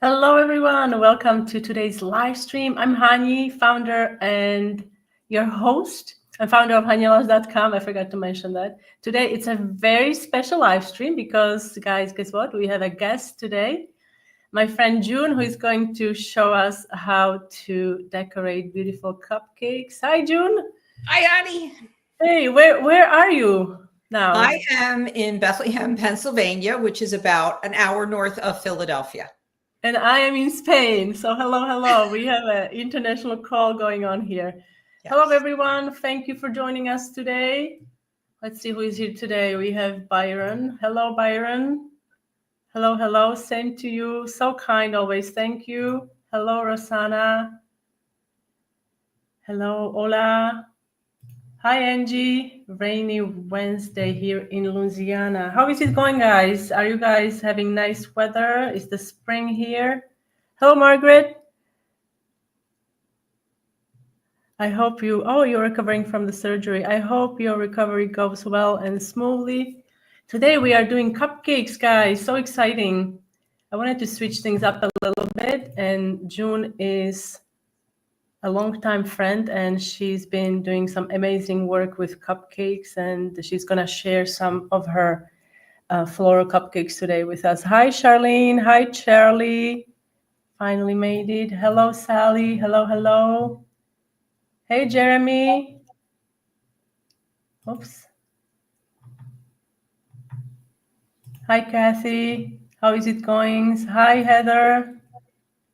Hello, everyone. Welcome to today's live stream. I'm Hani, founder and your host. I'm founder of HaniLoves.com. I forgot to mention that. Today, it's a very special live stream because, guys, guess what? We have a guest today, my friend June, who is going to show us how to decorate beautiful cupcakes. Hi, June. Hi, Ani. Hey, where are you now? I am in Bethlehem, Pennsylvania, which is about an hour north of Philadelphia. And I am in Spain. So hello. We have an international call going on here. Yes. Hello, everyone. Thank you for joining us today. Let's see who is here today. We have Byron. Hello, Byron. Hello. Same to you. So kind always. Thank you. Hello, Rosanna. Hello, Ola. Hi, Angie. Rainy Wednesday here in Louisiana. How is it going, guys? Are you guys having nice weather? Is the spring here? Hello, Margaret. I hope you're recovering from the surgery. I hope your recovery goes well and smoothly. Today we are doing cupcakes, guys. So exciting. I wanted to switch things up a little bit, and June is a longtime friend, and she's been doing some amazing work with cupcakes, and she's going to share some of her floral cupcakes today with us. Hi, Charlene. Hi, Charlie. Finally made it. Hello, Sally. Hello. Hey, Jeremy. Oops. Hi, Kathy. How is it going? Hi, Heather.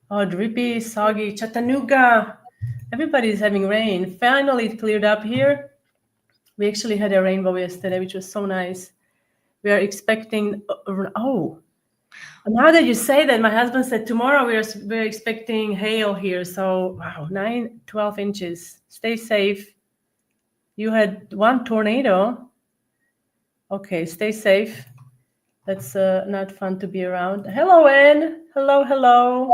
Oh, drippy, soggy, Chattanooga. Everybody's having rain. Finally, it cleared up here. We actually had a rainbow yesterday, which was so nice. We are expecting, now that you say that, my husband said tomorrow we're expecting hail here. So, wow, 12 inches. Stay safe. You had one tornado. Okay, stay safe. That's not fun to be around. Hello, Anne. Hello.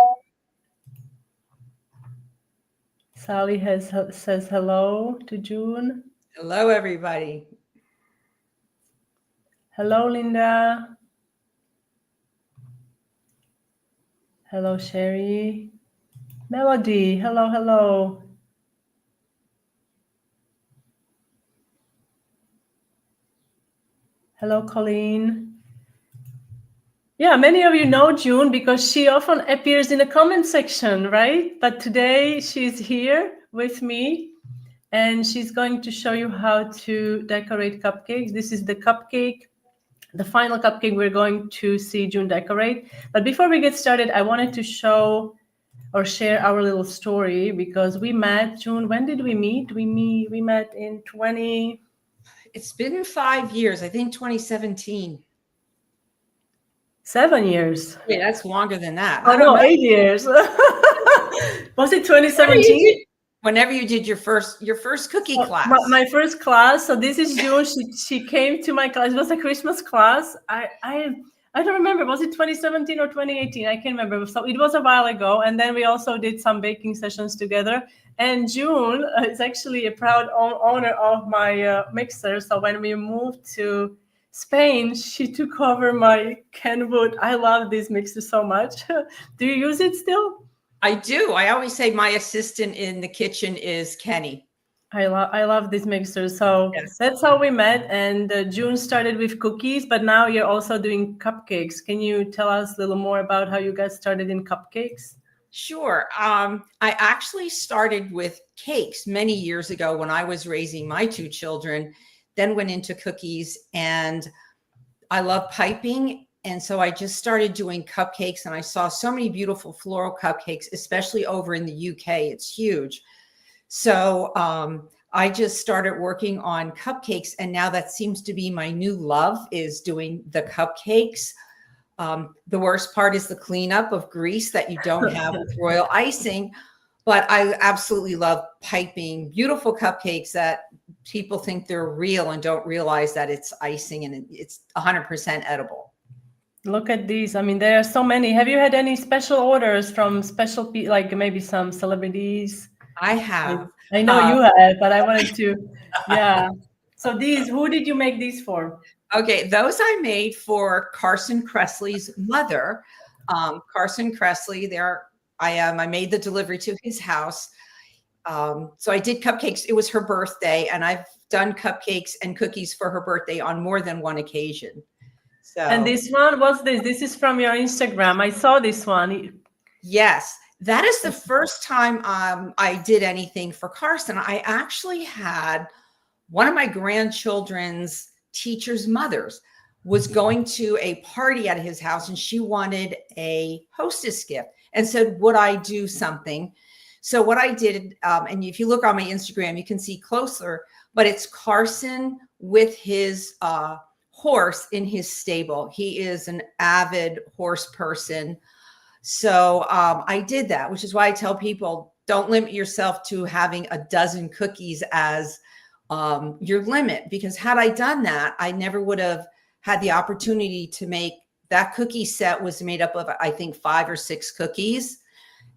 Sally says hello to June. Hello, everybody. Hello, Linda. Hello, Sherry. Melody. Hello. Hello, Colleen. Yeah, many of you know June because she often appears in the comment section, right? But today she's here with me and she's going to show you how to decorate cupcakes. This is the final cupcake we're going to see June decorate. But before we get started, I wanted to show or share our little story because we met, June, when did we meet? We met in It's been 5 years, I think 2017. 7 years. Wait, that's longer than that. Oh, no, 8 years. Was it 2017? Whenever you did your first cookie class. My first class. So this is June. She came to my class. It was a Christmas class. I don't remember. Was it 2017 or 2018? I can't remember. So it was a while ago. And then we also did some baking sessions together. And June is actually a proud owner of my mixer. So when we moved to Spain, she took over my Kenwood. I love this mixer so much. Do you use it still? I do. I always say my assistant in the kitchen is Kenny. I love this mixer. So yes. That's how we met. And June started with cookies, but now you're also doing cupcakes. Can you tell us a little more about how you got started in cupcakes? Sure. I actually started with cakes many years ago when I was raising my 2 children, then went into cookies, and I love piping. And so I just started doing cupcakes, and I saw so many beautiful floral cupcakes, especially over in the UK. It's huge. So I just started working on cupcakes, and now that seems to be my new love, is doing the cupcakes. The worst part is the cleanup of grease that you don't have with royal icing. But I absolutely love piping beautiful cupcakes that people think they're real and don't realize that it's icing and it's 100% edible. Look at these. I mean, there are so many. Have you had any special orders from special people, like maybe some celebrities? I have. I know you have, but I wanted to, yeah. So who did you make these for? Okay, those I made for Carson Kressley's mother. Carson Kressley. There I am. I made the delivery to his house. So I did cupcakes. It was her birthday, and I've done cupcakes and cookies for her birthday on more than one occasion. So, And this one, what's this? This is from your Instagram. I saw this one. yes, that is the first time I did anything for Carson. I actually had one of my grandchildren's teachers' mothers was going to a party at his house, and she wanted a hostess gift and said, would I do something? So what I did, and if you look on my Instagram, you can see closer, but it's Carson with his horse in his stable. He is an avid horse person. So I did that, which is why I tell people, don't limit yourself to having a dozen cookies as your limit, because had I done that, I never would have had the opportunity to make that cookie set. Was made up of, I think, 5 or 6 cookies,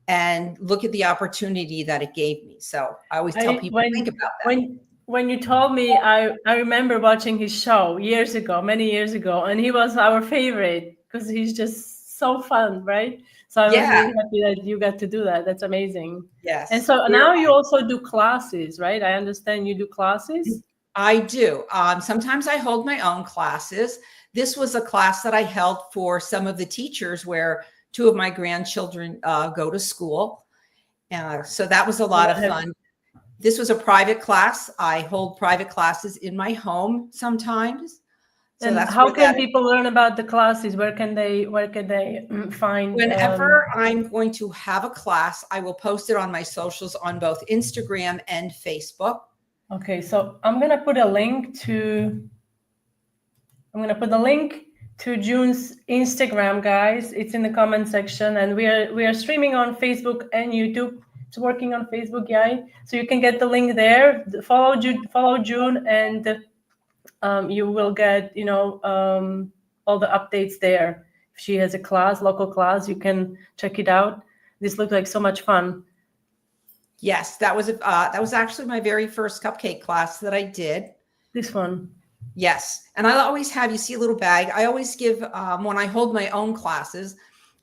and look at the opportunity that it gave me. So I always tell people, think about that. When you told me, I remember watching his show years ago, many years ago, and he was our favorite because he's just so fun, right? So I was really happy that you got to do that. That's amazing. Yes. And so now you also do classes, right? I understand you do classes. I do. Sometimes I hold my own classes. This was a class that I held for some of the teachers where 2 of my grandchildren go to school. So that was a lot of fun. This was a private class. I hold private classes in my home sometimes. So and that's how can people learn about the classes? Where can they find? Whenever I'm going to have a class, I will post it on my socials on both Instagram and Facebook. Okay, so I'm gonna put a link to June's Instagram, guys. It's in the comment section, and we are streaming on Facebook and YouTube. It's working on Facebook, yeah. So you can get the link there. Follow June, and you will get all the updates there. If she has a class, local class, you can check it out. This looked like so much fun. Yes, that was actually my very first cupcake class that I did. This one. Yes, and I always have, you see a little bag. I always give, when I hold my own classes,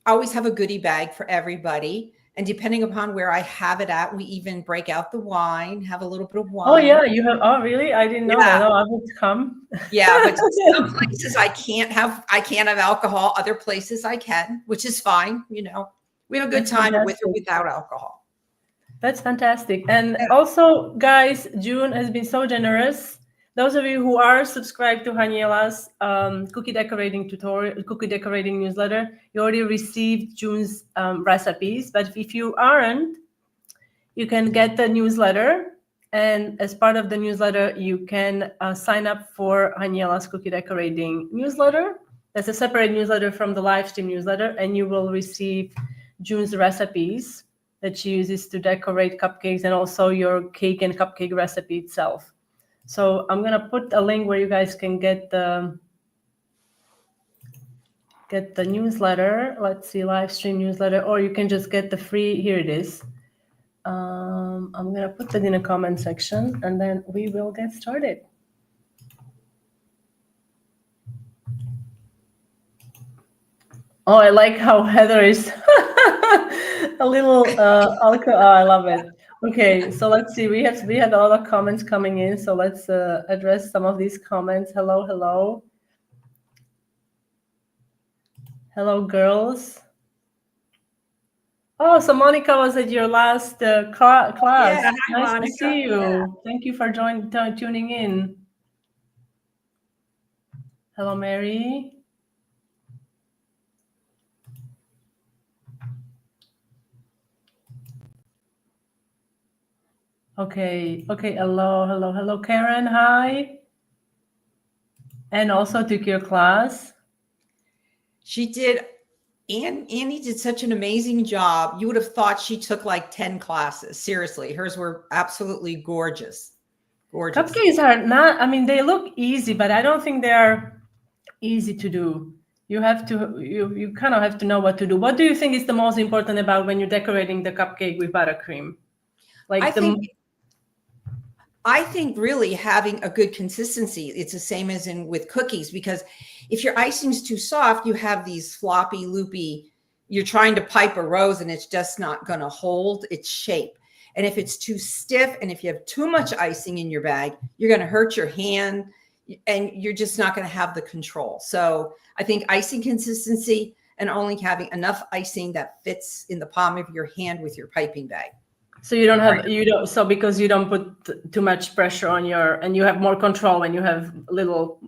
I always have a goodie bag for everybody. And depending upon where I have it at, we even break out the wine, have a little bit of wine. Oh yeah, you have. Oh really? I didn't know that. Oh, I would come. Yeah, but some places I can't have alcohol. Other places I can, which is fine. We have a good time with or without alcohol. That's fantastic. And also, guys, June has been so generous. Those of you who are subscribed to Haniela's cookie decorating newsletter, you already received June's recipes. But if you aren't, you can get the newsletter. And as part of the newsletter, you can sign up for Haniela's cookie decorating newsletter. That's a separate newsletter from the live stream newsletter, and you will receive June's recipes that she uses to decorate cupcakes, and also your cake and cupcake recipe itself. So I'm gonna put a link where you guys can get the newsletter. Let's see, live stream newsletter, or you can just get the free. Here it is. I'm gonna put it in a comment section, and then we will get started. Oh, I like how Heather is a little alcohol. Oh, I love it. Okay, so let's see. We had a lot of comments coming in, so let's address some of these comments. Hello, girls. Oh, so Monica was at your last class. Yeah, nice Monica. to see you. Yeah. Thank you for tuning in. Hello, Mary. Okay. Hello, Karen. Hi. And also took your class. She did. Annie did such an amazing job. You would have thought she took like 10 classes. Seriously, hers were absolutely gorgeous. Gorgeous. Cupcakes are not, they look easy, but I don't think they are easy to do. You have to, you kind of have to know what to do. What do you think is the most important about when you're decorating the cupcake with buttercream? I think really having a good consistency. It's the same as with cookies, because if your icing's too soft, you have these floppy, loopy you're trying to pipe a rose and it's just not going to hold its shape. And if it's too stiff and if you have too much icing in your bag, you're going to hurt your hand and you're just not going to have the control. So I think icing consistency and only having enough icing that fits in the palm of your hand with your piping bag. So you don't have, so because you don't put too much pressure on and you have more control when you have little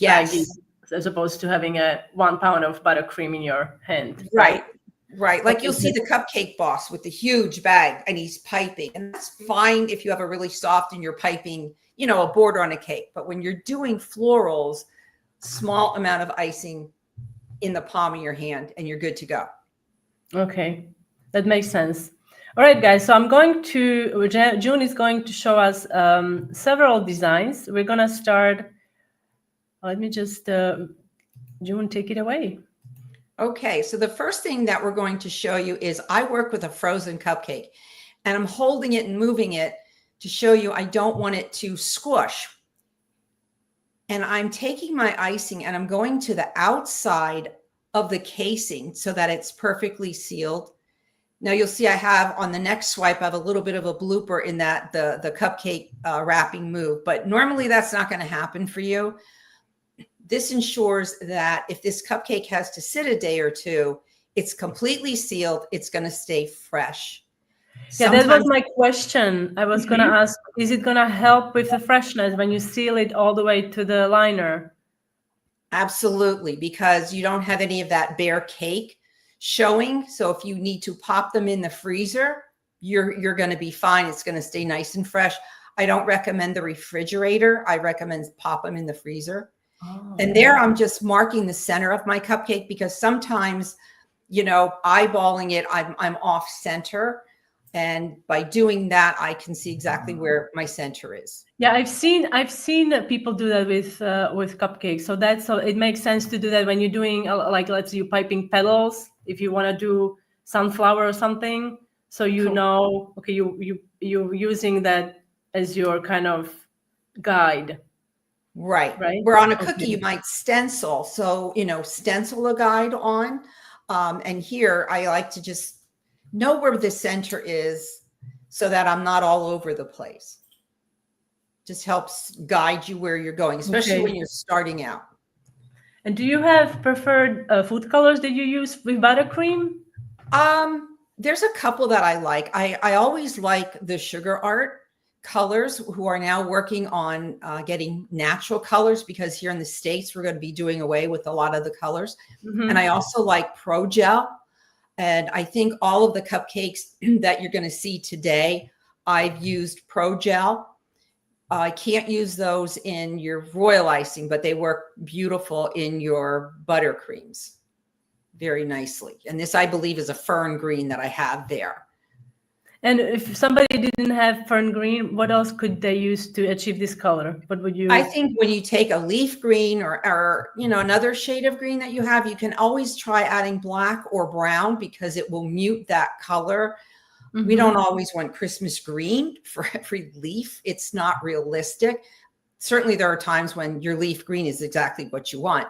baggies, as opposed to having 1 pound of buttercream in your hand. Right. Like you'll see the Cupcake boss with the huge bag and he's piping, and that's fine if you have a really soft and you're piping, a border on a cake. But when you're doing florals, small amount of icing in the palm of your hand and you're good to go. Okay, that makes sense. All right, guys, so June is going to show us several designs. We're going to start, let me just, June, take it away. Okay, so the first thing that we're going to show you is I work with a frozen cupcake, and I'm holding it and moving it to show you I don't want it to squish. And I'm taking my icing and I'm going to the outside of the casing so that it's perfectly sealed. Now you'll see I have on the next swipe, I have a little bit of a blooper in that the cupcake wrapping move, but normally that's not going to happen for you. This ensures that if this cupcake has to sit a day or two, it's completely sealed. It's going to stay fresh. Yeah, that was my question. I was going to ask, is it going to help with the freshness when you seal it all the way to the liner? Absolutely, because you don't have any of that bare cake showing. So if you need to pop them in the freezer, you're going to be fine. It's going to stay nice and fresh. I don't recommend the refrigerator. I recommend pop them in the freezer. Oh. And there I'm just marking the center of my cupcake because sometimes, eyeballing it, I'm off center. And by doing that, I can see exactly where my center is. Yeah, I've seen people do that with cupcakes. So it makes sense to do that when you're doing like, let's say you're piping petals. If you want to do sunflower or something, so okay, you're using that as your kind of guide. Right. Where on a cookie you might stencil. So stencil a guide on. And here I like to just know where the center is so that I'm not all over the place. Just helps guide you where you're going, especially when you're starting out. And do you have preferred food colors that you use with buttercream? There's a couple that I like. I always like the Sugar Art colors, who are now working on getting natural colors, because here in the States, we're going to be doing away with a lot of the colors. Mm-hmm. And I also like Pro Gel. And I think all of the cupcakes that you're going to see today, I've used Pro Gel. I can't use those in your royal icing, but they work beautiful in your buttercreams very nicely. And this, I believe, is a fern green that I have there. And if somebody didn't have fern green, what else could they use to achieve this color? What would you? I think when you take a leaf green or another shade of green that you have, you can always try adding black or brown because it will mute that color. Mm-hmm. We don't always want Christmas green for every leaf. It's not realistic. Certainly there are times when your leaf green is exactly what you want.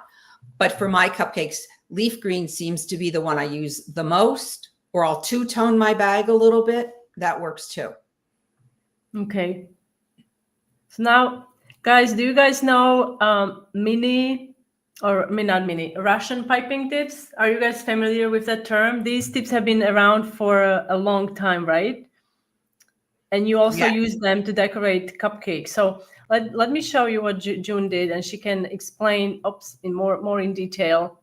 But for my cupcakes, leaf green seems to be the one I use the most, or I'll two-tone my bag a little bit. That works too. Okay. So now, guys, do you guys know Russian piping tips? Are you guys familiar with that term? These tips have been around for a long time, right? And you also use them to decorate cupcakes. So let me show you what June did, and she can explain in more in detail.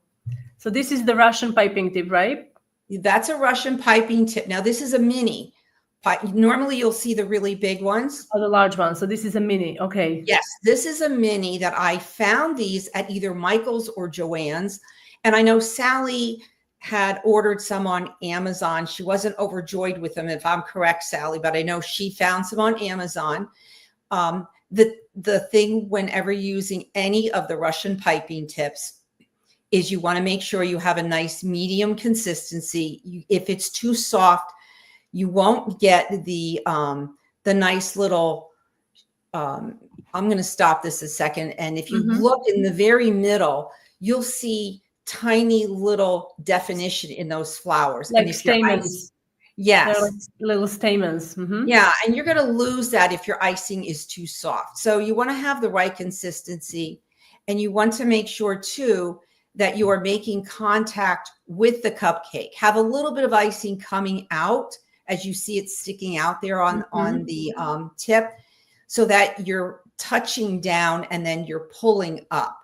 So this is the Russian piping tip, right? That's a Russian piping tip. Now this is a mini. Normally you'll see the really big ones. Oh, the large ones. So this is a mini. Okay. Yes, this is a mini that I found these at either Michael's or Joann's. And I know Sally had ordered some on Amazon. She wasn't overjoyed with them, if I'm correct, Sally, but I know she found some on Amazon. The thing whenever using any of the Russian piping tips is you want to make sure you have a nice medium consistency. If it's too soft, you won't get the nice little, I'm going to stop this a second. And if you look in the very middle, you'll see tiny little definition in those flowers. Like and if your stamens. They're like yes. little stamens. Yeah, and you're going to lose that if your icing is too soft. So you want to have the right consistency, and you want to make sure too that you are making contact with the cupcake. Have a little bit of icing coming out as you see it sticking out there on the tip, so that you're touching down and then you're pulling up.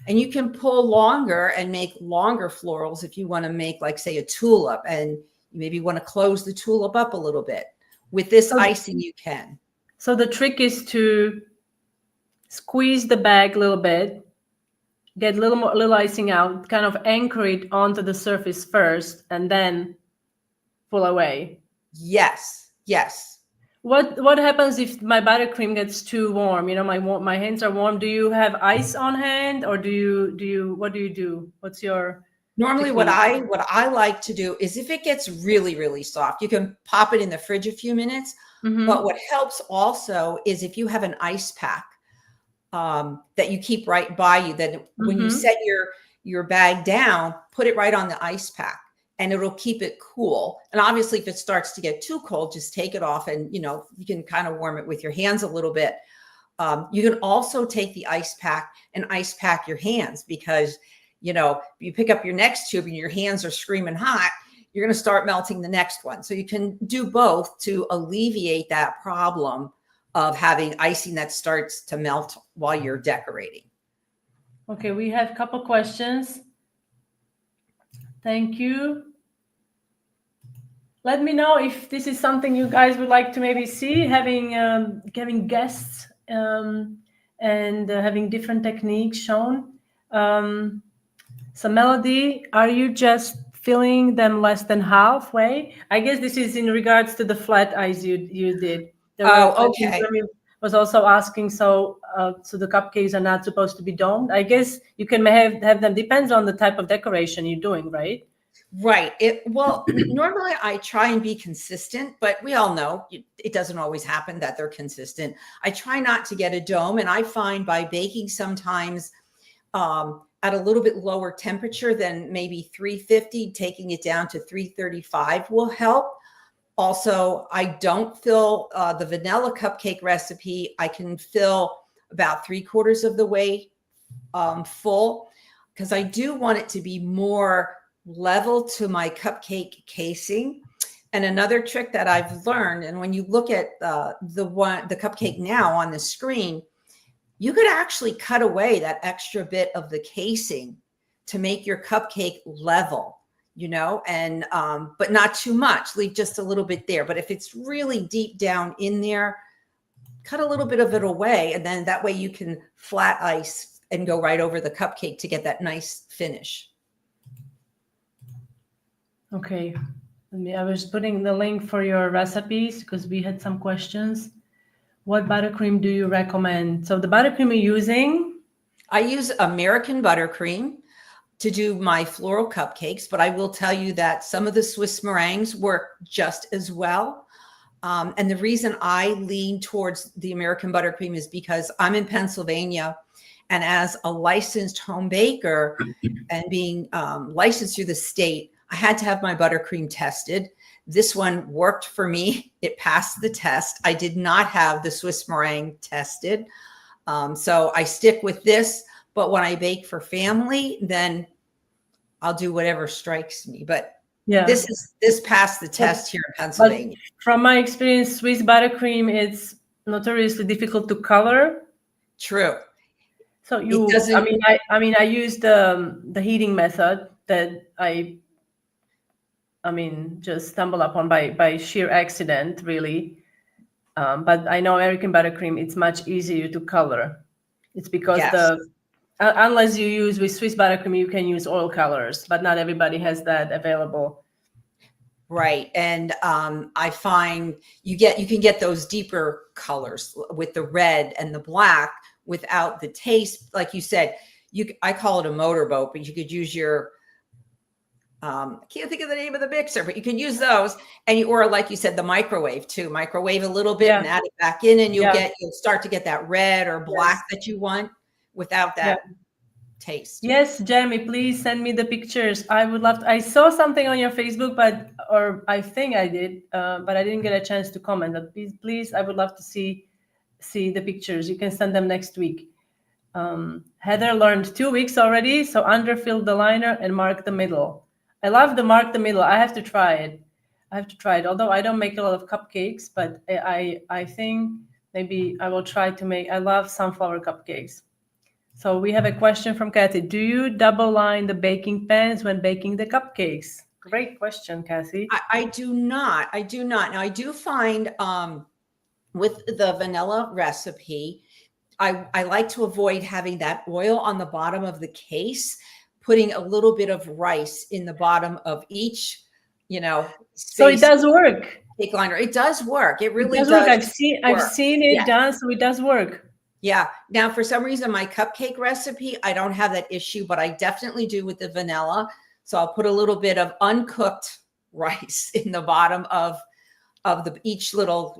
And you can pull longer and make longer florals if you want to make, like, say, a tulip, and you maybe want to close the tulip up a little bit. With this icing, you can. So the trick is to squeeze the bag a little bit, get little icing out, kind of anchor it onto the surface first, and then pull away. Yes, yes. What happens if my buttercream gets too warm? You know, my hands are warm. Do you have ice on hand, or what do you do? What's your normally technique? what I like to do is, if it gets really, really soft, you can pop it in the fridge a few minutes. But what helps also is if you have an ice pack that you keep right by you, that when you set your bag down, put it right on the ice pack, and it'll keep it cool. And obviously, if it starts to get too cold, just take it off, and you can kind of warm it with your hands a little bit. You can also take the ice pack and ice pack your hands, because you pick up your next tube and your hands are screaming hot, you're going to start melting the next one. So you can do both to alleviate that problem of having icing that starts to melt while you're decorating. Okay, we have a couple questions. Thank you. Let me know if this is something you guys would like to maybe see, having guests and having different techniques shown. So Melody, are you just filling them less than halfway? I guess this is in regards to the flat ice you did. Okay. Was also asking, so the cupcakes are not supposed to be domed. I guess you can have them, depends on the type of decoration you're doing, right? Right. Normally I try and be consistent, but we all know it doesn't always happen that they're consistent. I try not to get a dome, and I find by baking sometimes at a little bit lower temperature than maybe 350, taking it down to 335 will help. Also, I don't fill the vanilla cupcake recipe. I can fill about 3/4 of the way full, because I do want it to be more level to my cupcake casing. And another trick that I've learned, and when you look at the cupcake now on the screen, you could actually cut away that extra bit of the casing to make your cupcake level, and but not too much. Leave just a little bit there. But if it's really deep down in there, cut a little bit of it away, and then that way you can flat ice and go right over the cupcake to get that nice finish. Okay. I was putting the link for your recipes because we had some questions. What buttercream do you recommend? So the buttercream you're using? I use American buttercream to do my floral cupcakes, but I will tell you that some of the Swiss meringues work just as well. And the reason I lean towards the American buttercream is because I'm in Pennsylvania, and as a licensed home baker and being licensed through the state, I had to have my buttercream tested. This one worked for me. It passed the test. I did not have the Swiss meringue tested. So I stick with this, but when I bake for family, then I'll do whatever strikes me. But yeah, this passed the test here in Pennsylvania. But from my experience, Swiss buttercream, it's notoriously difficult to color. True. So I used the heating method that I just stumbled upon by sheer accident, really. But I know American buttercream, it's much easier to color. It's because unless you use with Swiss buttercream, you can use oil colors, but not everybody has that available. Right. And I find you can get those deeper colors with the red and the black without the taste. Like you said, I call it a motorboat, but you could use your I can't think of the name of the mixer, but you can use those, or like you said, the microwave too. Microwave a little bit and add it back in, and you'll start to get that red or black that you want without that taste. Yes, Jeremy, please send me the pictures. I would love to. I saw something on your Facebook, or I think I did, but I didn't get a chance to comment. But please, I would love to see the pictures. You can send them next week. Heather learned 2 weeks already, so underfill the liner and mark the middle. I love the mark the middle. I have to try it. Although I don't make a lot of cupcakes, but I think maybe I will try to make. I love sunflower cupcakes. So we have a question from Kathy. Do you double line the baking pans when baking the cupcakes? Great question, Kathy. I do not. I do not. Now I do find with the vanilla recipe, I like to avoid having that oil on the bottom of the case, putting a little bit of rice in the bottom of each, space. So it does work. Cake liner. It does work. It really does work. I've seen it done, so it does work. Yeah. Now, for some reason, my cupcake recipe, I don't have that issue, but I definitely do with the vanilla. So I'll put a little bit of uncooked rice in the bottom of each little,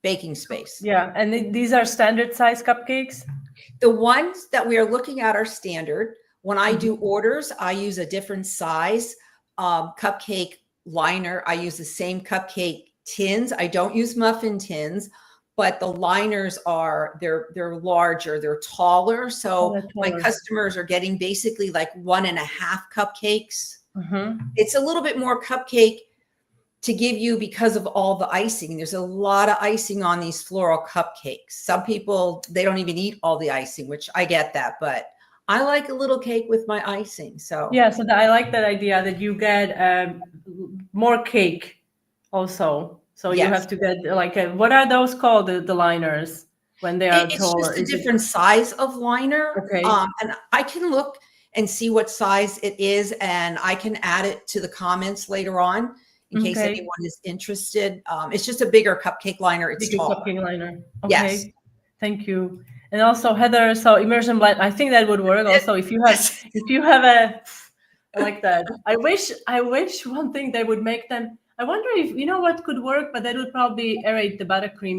baking space. Yeah. And these are standard size cupcakes? The ones that we are looking at are standard. When I do orders, I use a different size cupcake liner. I use the same cupcake tins. I don't use muffin tins. But the liners they're larger, they're taller. So my customers are getting basically like 1.5 cupcakes. It's a little bit more cupcake to give you because of all the icing. There's a lot of icing on these floral cupcakes. Some people, they don't even eat all the icing, which I get that, but I like a little cake with my icing. So yeah, so I like that idea that you get more cake also. So yes. You have to get what are those called? The liners when they are taller. It's just a different size of liner. Okay. And I can look and see what size it is, and I can add it to the comments later on in case anyone is interested. It's just a bigger cupcake liner. It's taller. Cupcake liner. Okay. Yes. Thank you. And also Heather, so immersion blend. I think that would work. Also, if you have I like that. I wish one thing they would make them. I wonder if what could work, but that would probably aerate the buttercream.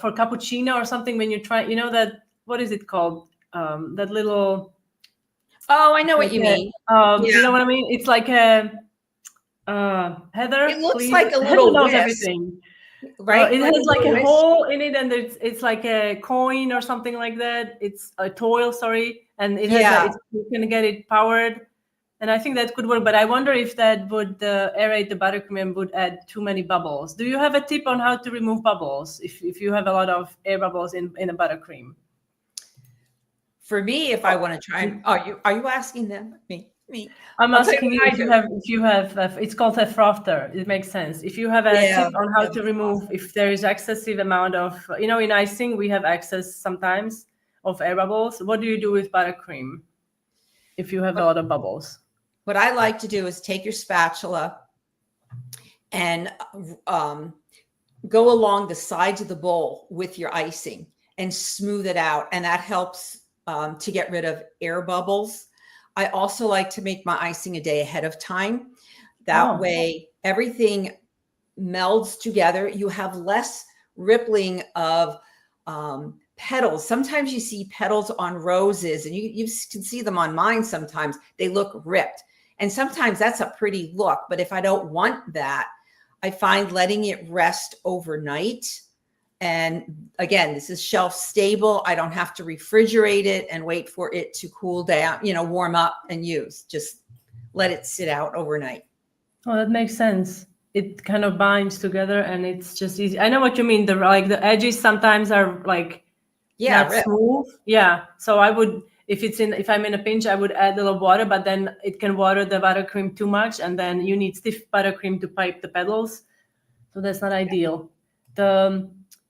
For cappuccino or something when you try. That what is it called? That little. Oh, I know what you mean. You know what I mean? It's like a Heather. It looks please. like a little Heather knows whisk, everything. right? It has like a hole in it, and it's like a coin or something like that. It's a toil, sorry, and it has you can get it powered. And I think that could work, but I wonder if that would aerate the buttercream and would add too many bubbles. Do you have a tip on how to remove bubbles if you have a lot of air bubbles in a buttercream? For me, if I want to try, are you asking them? Me. I'm asking you if you have it's called a frother. It makes sense. If you have a tip on how to remove if there is excessive amount of in icing we have excess sometimes of air bubbles. What do you do with buttercream if you have a lot of bubbles? What I like to do is take your spatula and go along the sides of the bowl with your icing and smooth it out. And that helps to get rid of air bubbles. I also like to make my icing a day ahead of time. That way, everything melds together. You have less rippling of petals. Sometimes you see petals on roses, and you can see them on mine sometimes. They look ripped. And sometimes that's a pretty look. But if I don't want that, I find letting it rest overnight. And again, this is shelf stable. I don't have to refrigerate it and wait for it to cool down, warm up and use. Just let it sit out overnight. Oh, that makes sense. It kind of binds together and it's just easy. I know what you mean. The edges sometimes are not smooth. Yeah. So I would, if I'm in a pinch, I would add a little water, but then it can water the buttercream too much, and then you need stiff buttercream to pipe the petals. So that's not ideal.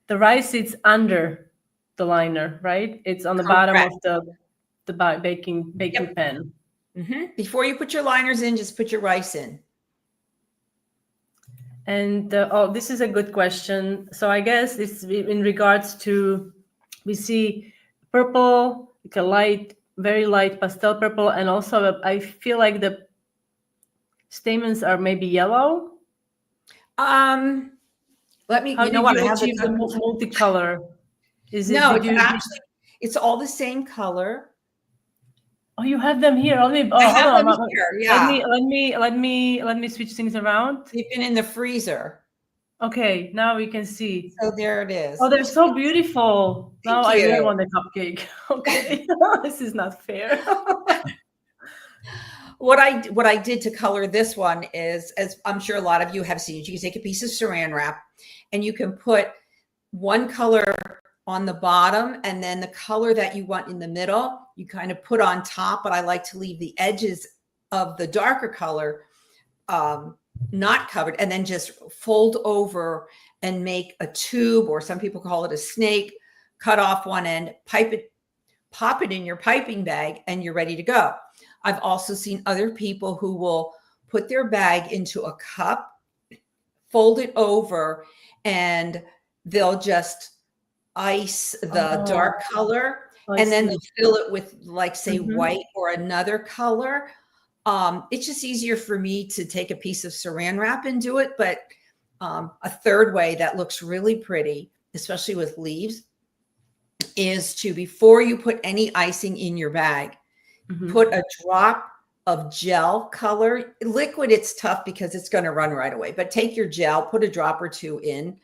The rice sits under the liner, right? It's on the bottom of the baking pan. Before you put your liners in, just put your rice in. And this is a good question. So I guess this in regards to, we see purple, like a very light pastel purple, and also I feel like the stamens are maybe yellow. Let me. How did you achieve the multicolor? It's all the same color. Oh, you have them here. Hold I on. have them here. Yeah. Let me switch things around. They've been in the freezer. Okay, now we can see. So there it is. Oh, they're so beautiful. Now Thank I really you. want a cupcake. Okay, this is not fair. What I did to color this one is, as I'm sure a lot of you have seen, you can take a piece of saran wrap and you can put one color on the bottom, and then the color that you want in the middle, you kind of put on top. But I like to leave the edges of the darker color not covered, and then just fold over and make a tube, or some people call it a snake, cut off one end, pop it in your piping bag, and you're ready to go. I've also seen other people who will put their bag into a cup, fold it over, and they'll just ice the dark color, and then they'll fill it with, like, say, white or another color. It's just easier for me to take a piece of saran wrap and do it. But a third way that looks really pretty, especially with leaves, is to, before you put any icing in your bag, put a drop of gel color. Liquid, it's tough because it's going to run right away. But take your gel, put a drop or two in,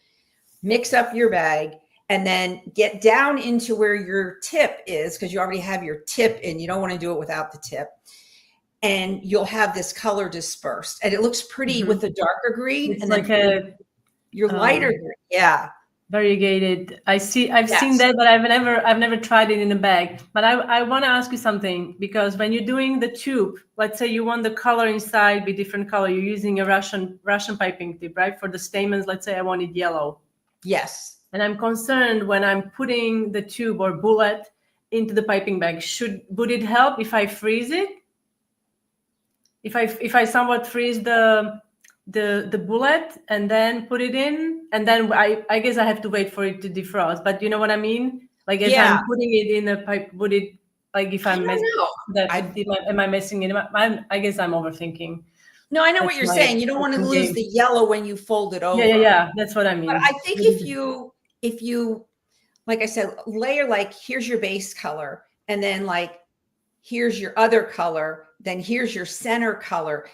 mix up your bag, and then get down into where your tip is, because you already have your tip in. You don't want to do it without the tip. And you'll have this color dispersed, and it looks pretty with the darker green. It's and like then your lighter green. Yeah. Variegated. I've seen that, but I've never tried it in a bag. But I want to ask you something, because when you're doing the tube, let's say you want the color inside be different color, you're using a Russian piping tip, right? For the stamens, let's say I want it yellow. Yes. And I'm concerned when I'm putting the tube or bullet into the piping bag. Would it help if I freeze it? If I somewhat freeze the bullet and then put it in, and then I guess I have to wait for it to defrost. But you know what I mean? Like, as I'm putting it in a pipe, would it, like, if I'm messing that, am I messing it up? I guess I'm overthinking. No, I know what you're saying. You don't want to lose the yellow when you fold it over. Yeah. That's what I mean. But I think if you, like I said, layer, like, here's your base color, and then, like, here's your other color, then here's your center color.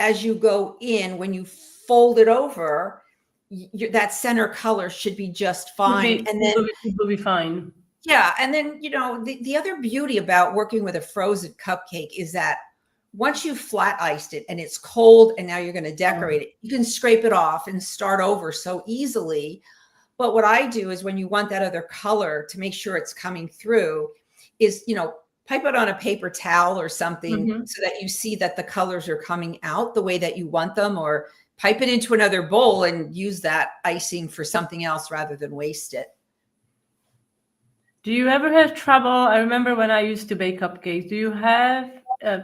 As you go in, when you fold it over, that center color should be just fine. And then it will be fine. Yeah. And then, the other beauty about working with a frozen cupcake is that once you've flat iced it and it's cold and now you're going to decorate it, you can scrape it off and start over so easily. But what I do is, when you want that other color to make sure it's coming through, is, pipe it on a paper towel or something so that you see that the colors are coming out the way that you want them, or pipe it into another bowl and use that icing for something else rather than waste it. Do you ever have trouble? I remember when I used to bake cupcakes. Do you have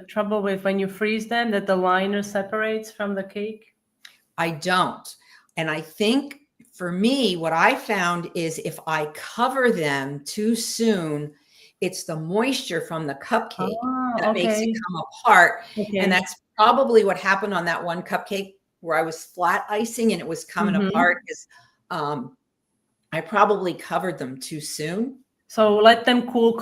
trouble with, when you freeze them, that the liner separates from the cake? I don't. And I think for me, what I found is, if I cover them too soon, it's the moisture from the cupcake that makes it come apart. And that's probably what happened on that one cupcake where I was flat icing and it was coming apart, is I probably covered them too soon. So let them cool,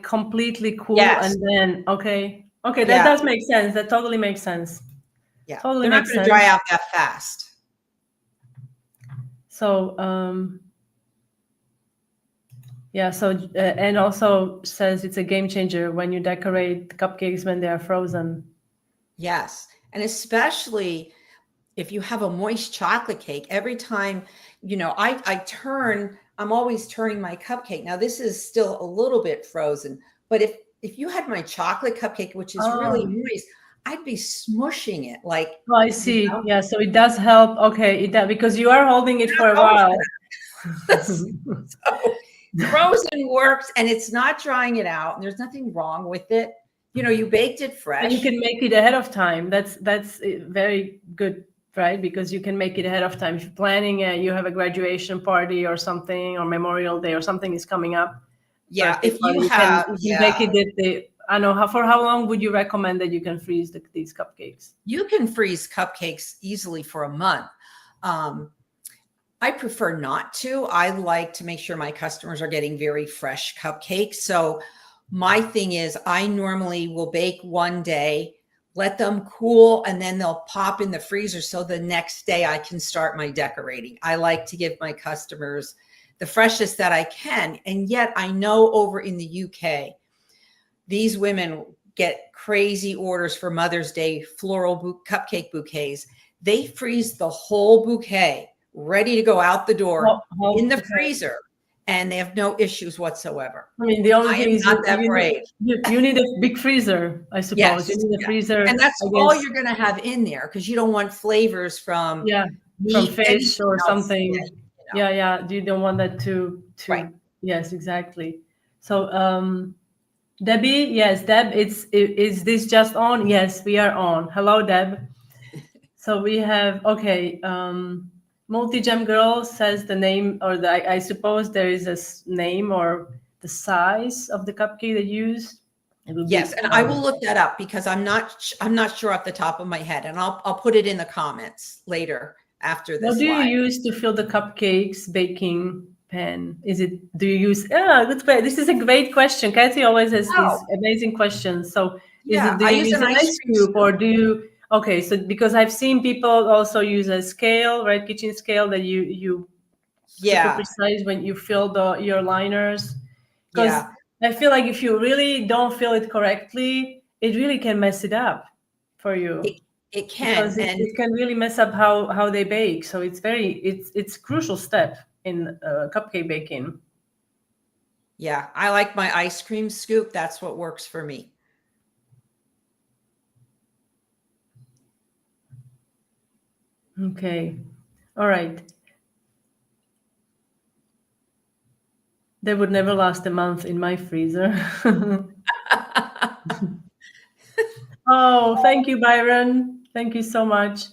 completely cool. Yes. And then, that does make sense. That totally makes sense. Yeah. Totally They're makes not going sense. to dry out that fast. So, so, and also says it's a game changer when you decorate cupcakes when they are frozen. Yes. And especially if you have a moist chocolate cake, every time, I'm always turning my cupcake. Now, this is still a little bit frozen, but if you had my chocolate cupcake, which is really moist, I'd be smushing it. Like, I see. Yeah. So it does help. Okay. It does, because you are holding it for a while. So, frozen works, and it's not drying it out, and there's nothing wrong with it. You baked it fresh. And you can make it ahead of time. That's very good, right? Because you can make it ahead of time. If you're planning, you have a graduation party or something, or Memorial Day or something is coming up. Yeah, if you make it, I know for how long would you recommend that you can freeze these cupcakes? You can freeze cupcakes easily for a month. I prefer not to. I like to make sure my customers are getting very fresh cupcakes. So My thing is I normally will bake one day, let them cool, and then they'll pop in the freezer. So the next day I can start my decorating. I like to give my customers the freshest that I can. And yet I know over in the UK, these women get crazy orders for Mother's Day floral cupcake bouquets. They freeze the whole bouquet ready to go out the door in the freezer, and they have no issues whatsoever. I mean, the only thing is not that brave. You need a big freezer, I suppose. Yes, you need a freezer, and that's all you're going to have in there, because you don't want flavors from from fish or something. Yeah, you don't want that to right. Yes, exactly. So Debbie, yes, Deb, is this just on? Yes, we are on. Hello, Deb. So we have, okay, Multi-Gem Girl says the name, or I suppose there is a name or the size of the cupcake they used. Yes, and I will look that up, because I'm not sure off the top of my head, and I'll put it in the comments later after this. What do you use to fill the cupcakes baking pan? Do you use, this is a great question. Kathy always has these amazing questions. So do you use an ice cube, or do you, okay, so because I've seen people also use a scale, right? Kitchen scale that you super precise when you fill your liners. Because I feel like if you really don't fill it correctly, it really can mess it up for you. It can, because it can really mess up how they bake. So it's a crucial step in cupcake baking. Yeah, I like my ice cream scoop. That's what works for me. Okay, all right. They would never last a month in my freezer. Oh, thank you, Byron. Thank you so much.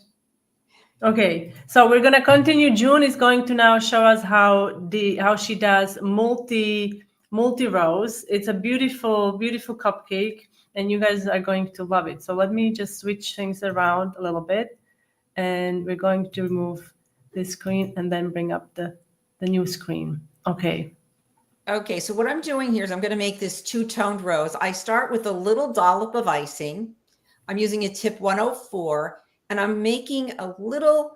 Okay, so we're gonna continue. June is going to now show us how she does multi rows. It's a beautiful cupcake, and you guys are going to love it. So let me just switch things around a little bit, and we're going to remove this screen and then bring up the new screen. Okay. Okay, so what I'm doing here is I'm going to make this two-toned rose. I start with a little dollop of icing. I'm using a tip 104, and I'm making a little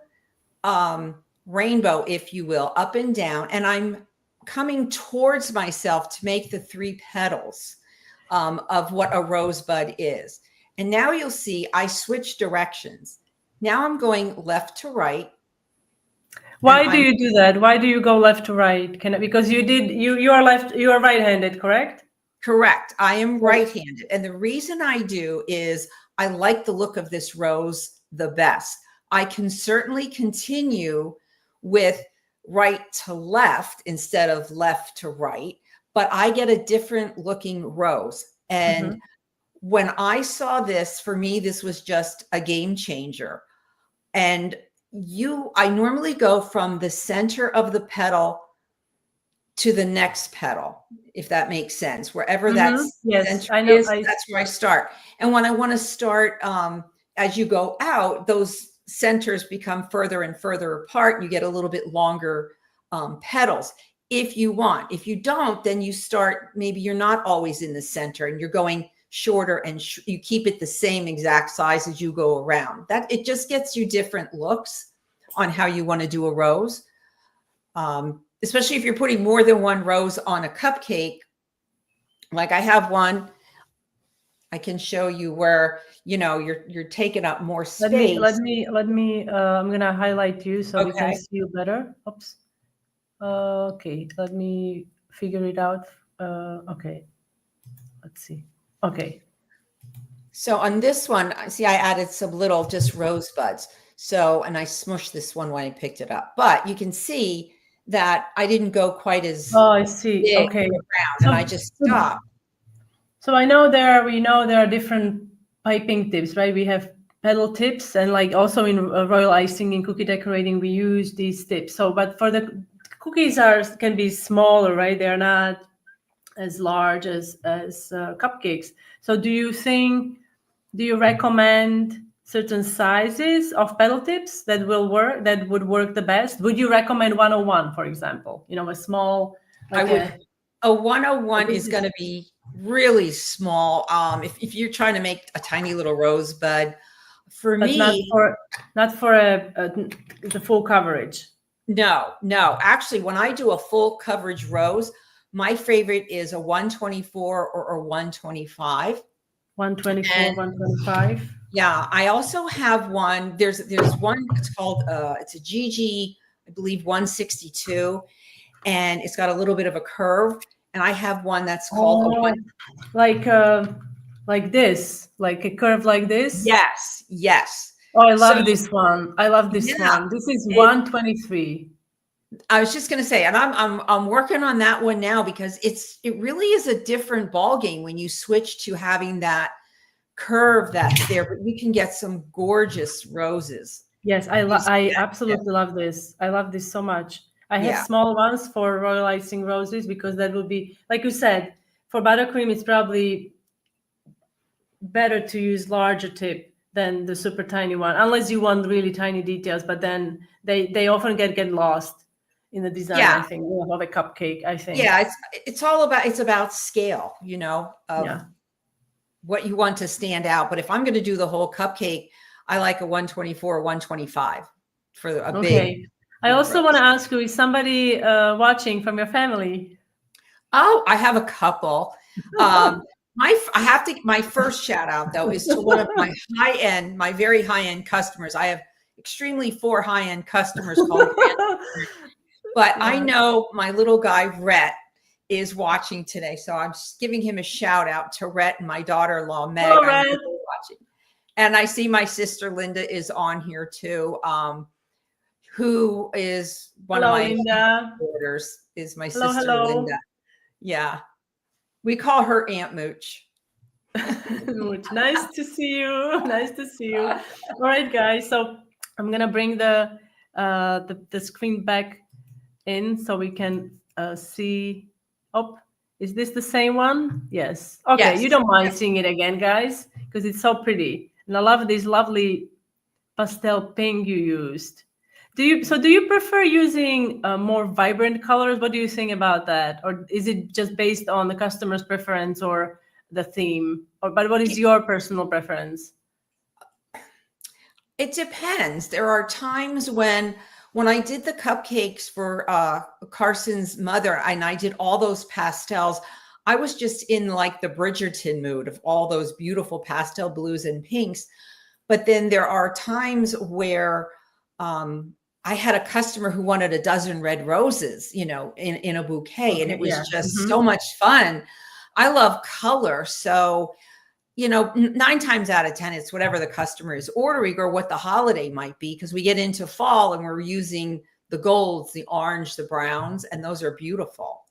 rainbow, if you will, up and down, and I'm coming towards myself to make the 3 petals of what a rosebud is. And now you'll see I switch directions. Now I'm going left to right. Why do you do that? Why do you go left to right? Because you are right-handed, correct? Correct. I am right-handed. And the reason I do is I like the look of this rose the best. I can certainly continue with right to left instead of left to right, but I get a different looking rose. And when I saw this, for me, this was just a game changer. And I normally go from the center of the petal to the next petal, if that makes sense. Wherever that's yes, I know. That's where I start. And when I want to start, as you go out, those centers become further and further apart. And you get a little bit longer petals if you want. If you don't, then you start, maybe you're not always in the center and you're going shorter, and you keep it the same exact size as you go around. That it just gets you different looks on how you want to do a rose. Especially if you're putting more than one rose on a cupcake. Like I have one, I can show you where, you're taking up more space. Let me, I'm going to highlight you so we can see you better. Oops. Okay, let me figure it out. Okay, let's see. Okay. So on this one, see, I added some little just rosebuds. So, and I smushed this one when I picked it up, but you can see that I didn't go quite as I see. big Okay. around, and I just stopped. So we know there are different piping tips, right? We have petal tips, and like also in royal icing, in cookie decorating, we use these tips. So, but for the cookies can be smaller, right? They're not as large as cupcakes. So do you recommend certain sizes of petal tips that would work the best? Would you recommend 101, for example? A small, I would. A 101 is going to be really small. If you're trying to make a tiny little rosebud, for But me, not for the full coverage. no. Actually, when I do a full coverage rose, my favorite is a 124 or a 125. 124, And 125. yeah, I also have one. There's one. It's called it's a GG, I believe 162, and it's got a little bit of a curve. And I have one that's called a Oh, one. like this, like a curve like this. Yes. Oh, I So love this one. I love this yeah, one. This is it, 123. I was just going to say, and I'm working on that one now because it really is a different ball game when you switch to having that curve that's there, but you can get some gorgeous roses. Yes, I absolutely love this. I love this so much. I have Yeah. small ones for royal icing roses because that will be, like you said, for buttercream, it's probably better to use larger tip than the super tiny one, unless you want really tiny details. But then they often get lost in the design. I Yeah. think of a cupcake. I think. Yeah. It's about scale, of Yeah. what you want to stand out. But if I'm going to do the whole cupcake, I like a 124, 125 for a Okay. I big also want to rose. ask you: is somebody watching from your family? Oh, I have a couple. Um, my first shout out though is to one of my very high end customers. I have extremely four high end customers called, but I Yeah. know my little guy Rhett is watching today, so I'm just giving him a shout out to Rhett and my daughter-in-law Meg. Hello, I know Red. they're watching, and I see my sister Linda is on here too. Who is one of Hello, my Linda. daughters? Is my Hello, sister Linda? hello. Yeah. We call her Aunt Mooch. Mooch, nice to see you. Nice to see you. All right, guys. So I'm gonna bring the screen back in so we can see. Oh, is this the same one? Yes. Okay. Yes. You don't mind seeing it again, guys, because it's so pretty, and I love this lovely pastel pink you used. Do you prefer using more vibrant colors? What do you think about that? Or is it just based on the customer's preference or the theme? Or but what is your personal preference? It depends. There are times when I did the cupcakes for Carson's mother and I did all those pastels, I was just in like the Bridgerton mood of all those beautiful pastel blues and pinks. But then there are times where I had a customer who wanted a dozen red roses, in a bouquet, and Okay, it was yeah. just Mhm. so much fun. I love color. So, 9 times out of 10, it's whatever the customer is ordering or what the holiday might be, because we get into fall and we're using the golds, the orange, the browns, and those are beautiful.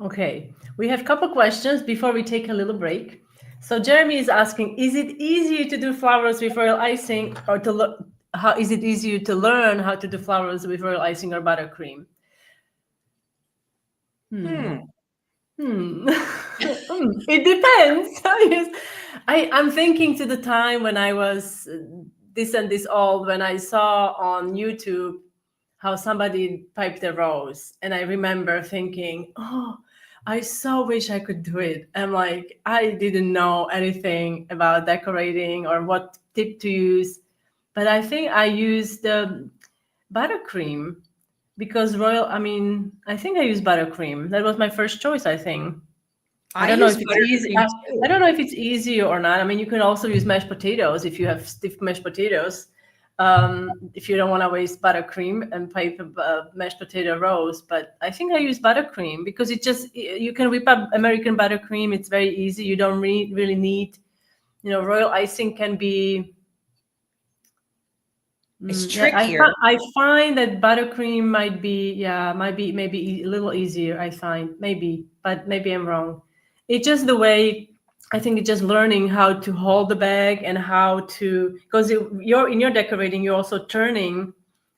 Okay, we have a couple questions before we take a little break. So Jeremy is asking, is it easier to do flowers with royal icing or how is it easier to learn how to do flowers with royal icing or buttercream? Hmm. It depends. Yes. I'm thinking to the time when I was this and this old, when I saw on YouTube how somebody piped a rose. And I remember thinking, oh, I so wish I could do it. And like, I didn't know anything about decorating or what tip to use. But I think I used buttercream because I think I used buttercream. That was my first choice, I think. I I don't know use if it's easy. buttercream I too. don't know if it's easy or not. I mean, you can also use mashed potatoes if you have stiff mashed potatoes. If you don't want to waste buttercream and pipe a mashed potato roast, but I think I use buttercream because you can whip up American buttercream. It's very easy. You don't really need, royal icing can be. It's Yeah, trickier. I find that buttercream might be maybe a little easier. I find maybe, but maybe I'm wrong. It's just the way I think it's just learning how to hold the bag and how to because you're in your decorating, you're also turning.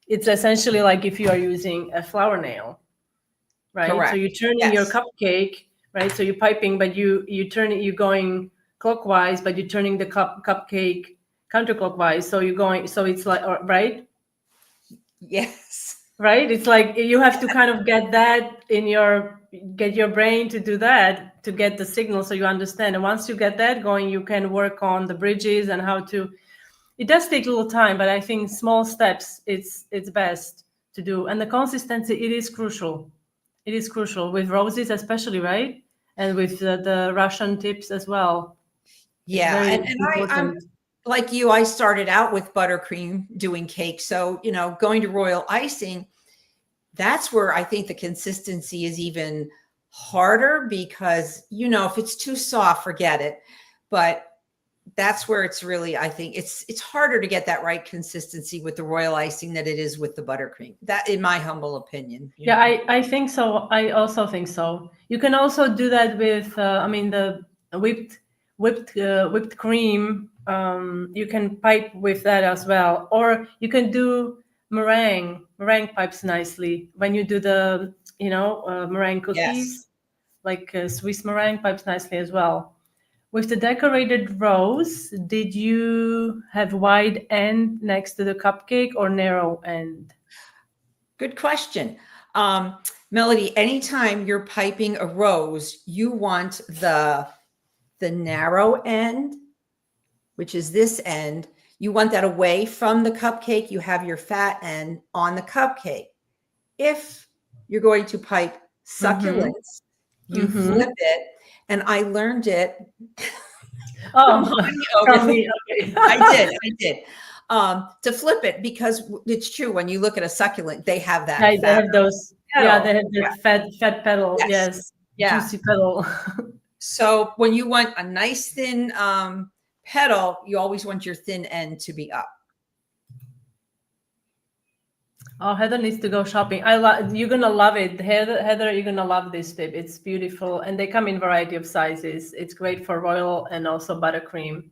It's essentially like if you are using a flower nail, right? So Correct. you're turning your Yes. cupcake, right? So you're piping, but you turn it, you're going clockwise, but you're turning the cupcake counterclockwise. So you're going, so it's like, right? Yes. right? It's like you have to kind of get your brain to do that, to get the signal so you understand. And once you get that going, you can work on the bridges and how to. It does take a little time, but I think small steps it's best to do. And the consistency, it is crucial. It is crucial with roses, especially, right? And with the Russian tips as well. It's Yeah, very and I'm important. like you. I started out with buttercream doing cake, so going to royal icing, that's where I think the consistency is even harder because if it's too soft, forget it. But that's where it's really, I think it's harder to get that right consistency with the royal icing than it is with the buttercream. That, in my humble opinion. Yeah, I think so. I also think so. You can also do that with, I mean, the whipped cream. You can pipe with that as well, or you can do meringue. Meringue pipes nicely when you do the, meringue Yes. cookies, like Swiss meringue pipes nicely as well. With the decorated rose, did you have wide end next to the cupcake or narrow end? Good question. Melody, anytime you're piping a rose, you want the narrow end, which is this end. You want that away from the cupcake. You have your fat end on the cupcake. If you're going to pipe Mm-hmm. succulents, you Mm-hmm. flip it. And I learned it from Oh, Honey from over. me. Okay. I did. To flip it, because it's true, when you look at a succulent, they have that Yeah, they fat have those. Yeah, petal. they have Yeah. that fat petal. Yes. Yes, Yeah. juicy petal. So when you want a nice thin petal, you always want your thin end to be up. Oh, Heather needs to go shopping. I love. You're gonna love it, Heather. You're gonna love this tip. It's beautiful, and they come in variety of sizes. It's great for royal and also buttercream.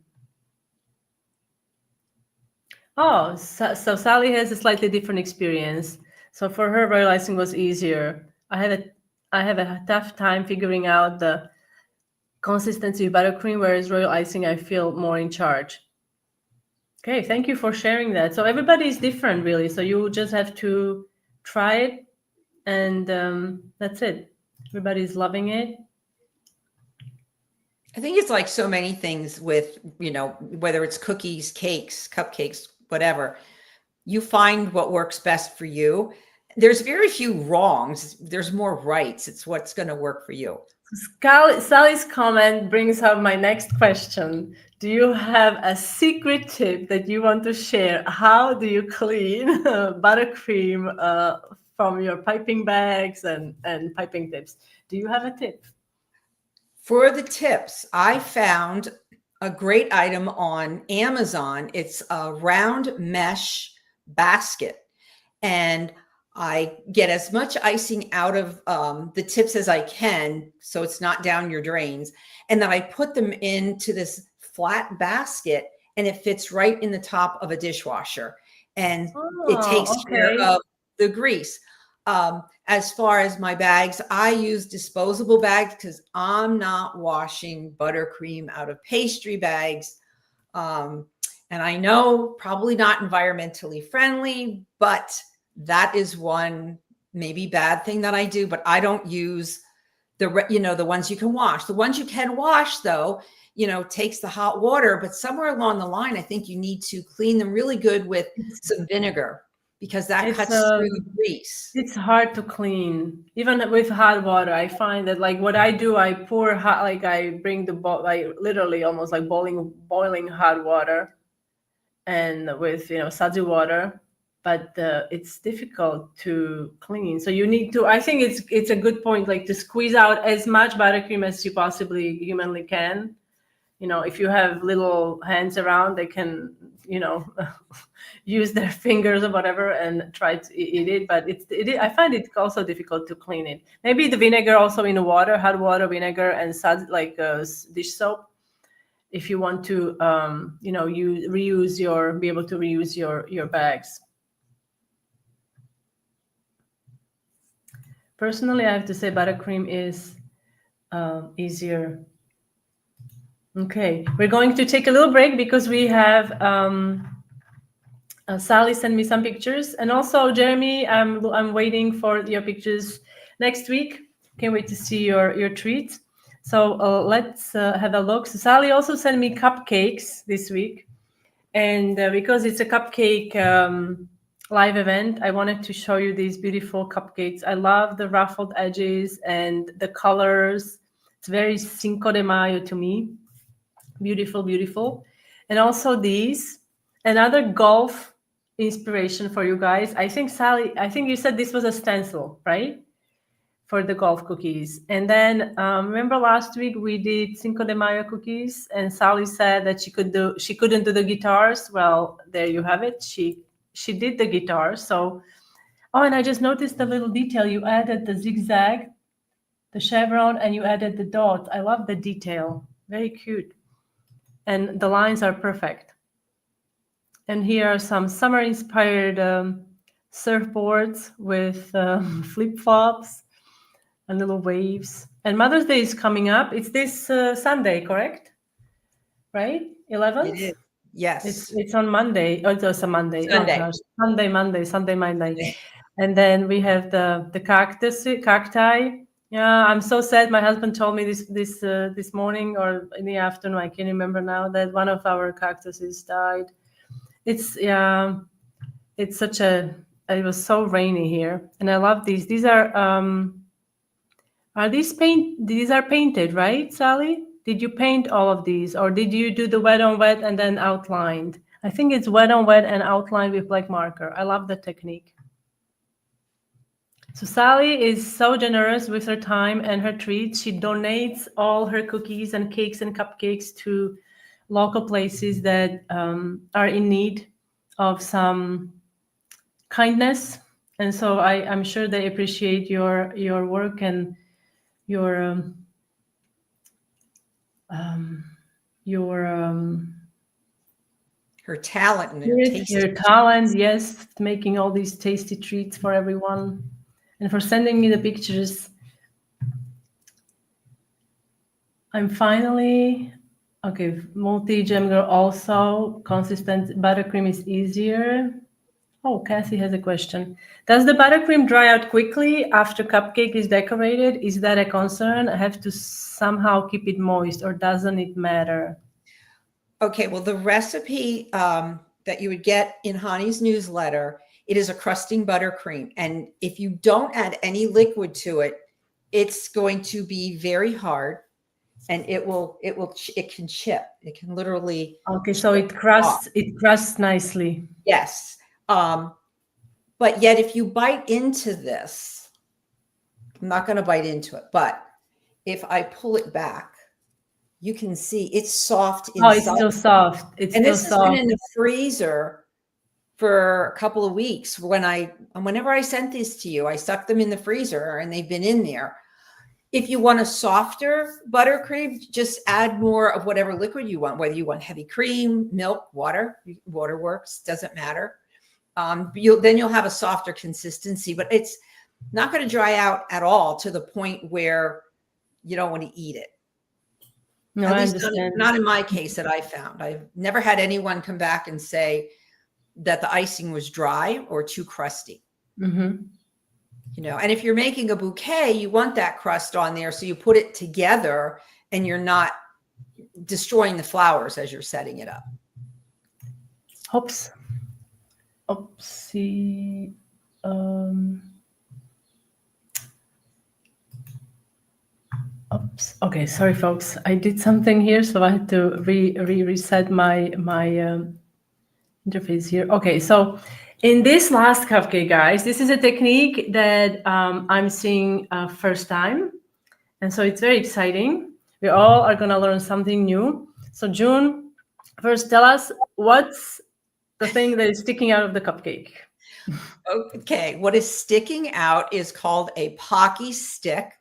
Oh, so Sally has a slightly different experience. So for her, royal icing was easier. I have a tough time figuring out the consistency of buttercream, whereas royal icing, I feel more in charge. Okay, thank you for sharing that. So everybody is different, really. So you just have to try it, and that's it. Everybody's loving it. I think it's like so many things with, whether it's cookies, cakes, cupcakes, whatever, you find what works best for you. There's very few wrongs. There's more rights. It's what's going to work for you. Sally's comment brings up my next question. Do you have a secret tip that you want to share? How do you clean buttercream from your piping bags and piping tips? Do you have a tip? For the tips, I found a great item on Amazon. It's a round mesh basket, and I get as much icing out of the tips as I can, so it's not down your drains. And then I put them into this flat basket, and it fits right in the top of a dishwasher, and it takes Oh, care okay. of the grease. As far as my bags, I use disposable bags because I'm not washing buttercream out of pastry bags. And I know probably not environmentally friendly, but that is one maybe bad thing that I do. But I don't use the ones you can wash. The ones you can wash, though, takes the hot water. But somewhere along the line, I think you need to clean them really good with some vinegar, because that It's cuts through the grease. it's hard to clean even with hot water. I find that like what I do, I pour hot, like I bring the like literally almost like boiling hot water, and with sudsy water, but it's difficult to clean. So you need to. I think it's a good point, like to squeeze out as much buttercream as you possibly humanly can. If you have little hands around, they can use their fingers or whatever and try to eat it. But I find it also difficult to clean it. Maybe the vinegar also in the water, hot water, vinegar, and like dish soap, if you want to be able to reuse your bags. Personally, I have to say buttercream is easier. Okay, we're going to take a little break because we have Sally sent me some pictures, and also Jeremy, I'm waiting for your pictures next week. Can't wait to see your treat. So let's have a look. So Sally also sent me cupcakes this week, and because it's a cupcake live event, I wanted to show you these beautiful cupcakes. I love the ruffled edges and the colors. It's very Cinco de Mayo to me. Beautiful, beautiful. And also these, another golf inspiration for you guys. I think Sally, I think you said this was a stencil, right? For the golf cookies. And then remember last week we did Cinco de Mayo cookies, and Sally said that she couldn't do the guitars. Well, there you have it. She did the guitars. So and I just noticed the little detail. You added the zigzag, the chevron, and you added the dot. I love the detail. Very cute. And the lines are perfect. And here are some summer-inspired surfboards with flip-flops and little waves. And Mother's Day is coming up. It's this Sunday, correct? Right? 11th? It is. Yes. It's on Monday. Oh, it's a Monday. Sunday. Oh, gosh. Sunday, Monday. And then we have the cacti. Yeah, I'm so sad. My husband told me this morning or in the afternoon, I can't remember now, that one of our cactuses died. It was so rainy here, and I love these. These are these are painted, right, Sally? Did you paint all of these, or did you do the wet on wet and then outlined? I think it's wet on wet and outlined with black marker. I love the technique. So Sally is so generous with her time and her treats. She donates all her cookies and cakes and cupcakes to local places that are in need of some kindness. And so I'm sure they appreciate your work and your her talent and her your talent, yes, making all these tasty treats for everyone. And for sending me the pictures. I'm finally, okay, multi-gem girl also, consistent buttercream is easier. Oh, Cassie has a question. Does the buttercream dry out quickly after cupcake is decorated? Is that a concern? I have to somehow keep it moist, or doesn't it matter? Okay, well, the recipe that you would get in Hani's newsletter, it is a crusting buttercream. And if you don't add any liquid to it, it's going to be very hard, and it can chip. It can literally. Okay, so it crusts nicely. Yes. But yet if you bite into this, I'm not going to bite into it, but if I pull it back, you can see it's soft inside. Oh, it's still soft. This has been in the freezer for a couple of weeks. Whenever I sent these to you, I stuck them in the freezer and they've been in there. If you want a softer buttercream, just add more of whatever liquid you want, whether you want heavy cream, milk, water works, doesn't matter. Then you'll have a softer consistency, but it's not going to dry out at all to the point where you don't want to eat it. No, at least not in my case that I found. I've never had anyone come back and say that the icing was dry or too crusty. Mm-hmm. And if you're making a bouquet, you want that crust on there. So you put it together and you're not destroying the flowers as you're setting it up. Oopsie. Oops. Okay, sorry, folks. I did something here, so I had to reset my interface here. Okay, so in this last cupcake, guys, this is a technique that I'm seeing first time. And so it's very exciting. We all are going to learn something new. So June, first tell us what's the thing that is sticking out of the cupcake. Okay, what is sticking out is called a Pocky stick.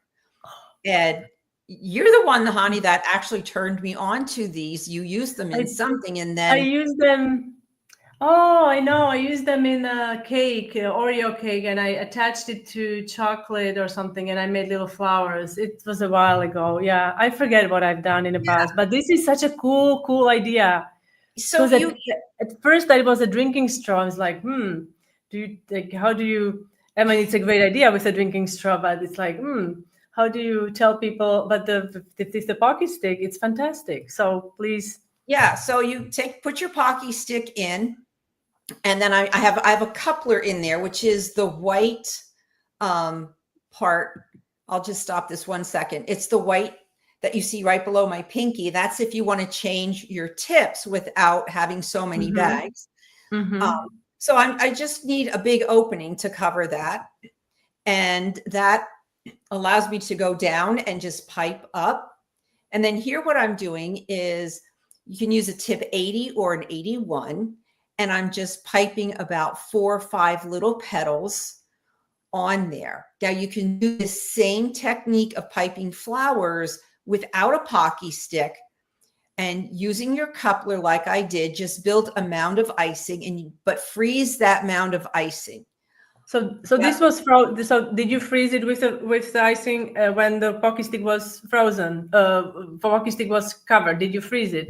And you're the one, Hani, that actually turned me on to these. You used them in something, and then I used them. Oh, I know. I used them in a cake, Oreo cake, and I attached it to chocolate or something, and I made little flowers. It was a while ago. Yeah, I forget what I've done in the past, but this is such a cool idea. So Because you, at first I was a drinking straw. I was like, do you like, how do you, I mean, it's a great idea with a drinking straw, but it's like, how do you tell people, but the pocky stick, it's fantastic. So please. yeah. So you put your Pocky stick in, and then I have a coupler in there, which is the white part. I'll just stop this 1 second. It's the white that you see right below my pinky. That's if you want to change your tips without having so many bags. So I just need a big opening to cover that. And that allows me to go down and just pipe up. And then here what I'm doing is you can use a tip 80 or an 81. And I'm just piping about 4 or 5 little petals on there. Now you can do the same technique of piping flowers without a Pocky stick, and using your coupler like I did, just build a mound of icing, but freeze that mound of icing. So this was so did you freeze it with the icing when the Pocky stick was frozen? Pocky stick was covered. Did you freeze it?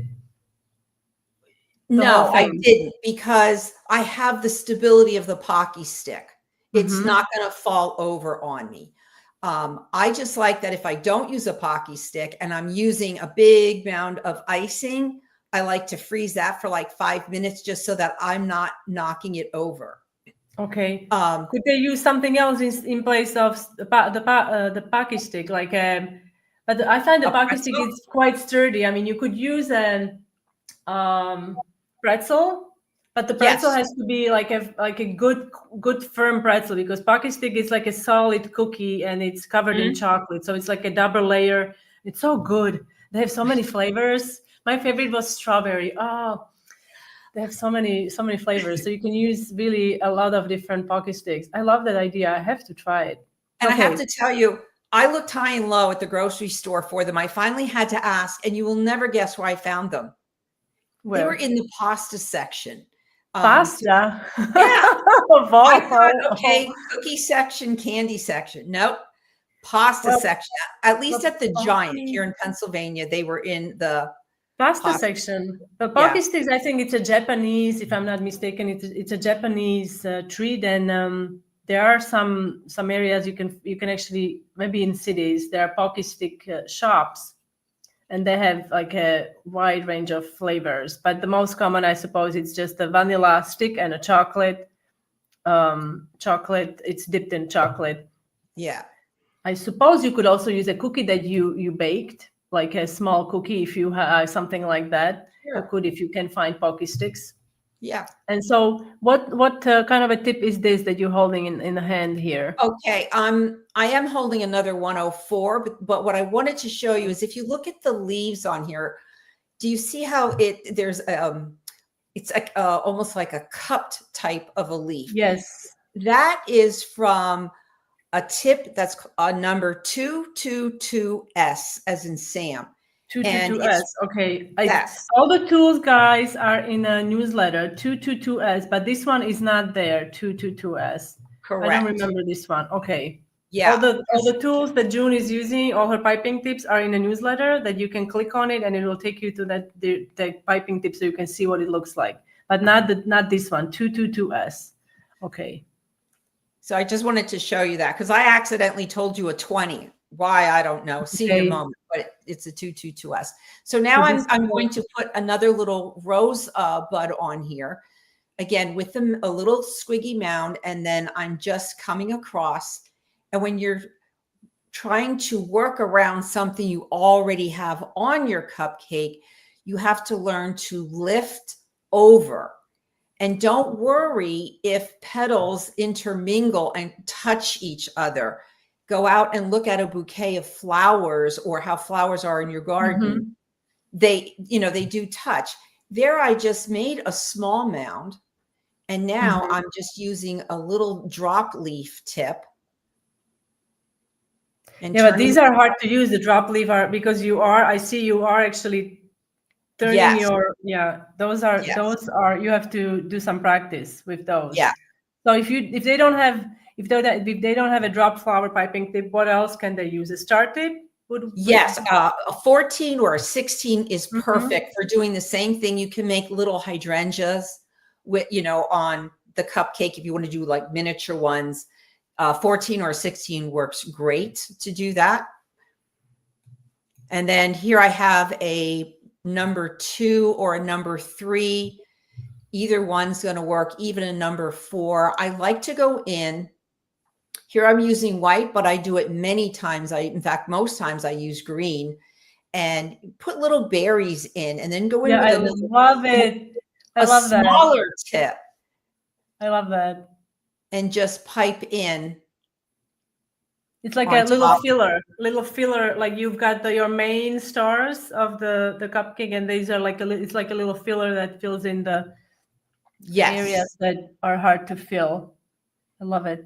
No, I didn't, because I have the stability of the Pocky stick. It's not going to fall over on me. I just like that if I don't use a Pocky stick and I'm using a big mound of icing, I like to freeze that for like 5 minutes just so that I'm not knocking it over. Okay. Could they use something else in place of the Pocky stick? Like, but I find the Pocky stick is quite sturdy. I mean, you could use a pretzel, but the pretzel has to be like a good firm pretzel, because Pocky stick is like a solid cookie and it's covered in chocolate, so it's like a double layer. It's so good. They have so many flavors. My favorite was strawberry. Oh, they have so many flavors, so you can use really a lot of different Pocky sticks. I love that idea. I have to try it. And I have to tell you, I looked high and low at the grocery store for them. I finally had to ask, and you will never guess where I found them. Where? They were in the pasta section. Pasta? Yeah. I thought, okay, cookie section, candy section. Nope. Pasta section. At least at the Giant here in Pennsylvania, they were in the pasta section. The Pocky sticks, I think it's a Japanese, if I'm not mistaken, it's a Japanese treat. And there are some areas you can actually, maybe in cities, there are Pocky stick shops. And they have like a wide range of flavors, but the most common, I suppose, it's just a vanilla stick and a chocolate. It's dipped in chocolate. Yeah. I suppose you could also use a cookie that you baked, like a small cookie, if you have something like that. Sure. You could, if you can find Pocky sticks. Yeah. And so what kind of a tip is this that you're holding in the hand here? Okay. I am holding another 104, but what I wanted to show you is if you look at the leaves on here, do you see how there's it's like almost like a cupped type of a leaf? Yes. That is from a tip that's a number 222S, as in Sam. 222S. Okay. All the tools, guys, are in a newsletter, 222S, but this one is not there, 222S. Correct. I don't remember this one. Okay. Yeah. All the tools that June is using, all her piping tips are in a newsletter that you can click on it and it will take you to the piping tips so you can see what it looks like. But not this one, 222S. Okay. So I just wanted to show you that because I accidentally told you a 20. Why, I don't know. Senior moment, but it's a 222S. So now I'm going to put another little rose bud on here, again with a little squiggy mound, and then I'm just coming across. And when you're trying to work around something you already have on your cupcake, you have to learn to lift over. And don't worry if petals intermingle and touch each other. Go out and look at a bouquet of flowers or how flowers are in your garden. They do touch. There I just made a small mound, and now I'm just using a little drop leaf tip. But these are hard to use, the drop leaf, because I see you are actually turning those are you have to do some practice with those. Yeah. So if they don't have a drop flower piping tip, what else can they use? A star tip? Yes, a 14 or a 16 is perfect Mhm. for doing the same thing. You can make little hydrangeas with, on the cupcake if you want to do like miniature ones. 14 or 16 works great to do that. And then here I have a number 2 or a number 3. Either one's going to work, even a number 4. I like to go in. Here I'm using white, but I do it many times. In fact, most times I use green and put little berries in and then go in Yeah, with I another, love it. I a love that. smaller tip I love that. and just pipe in It's like a on top. little filler. Like you've got your main stars of the cupcake, and these are like it's like a little filler that fills in the areas Yes. that are hard to fill. I love it.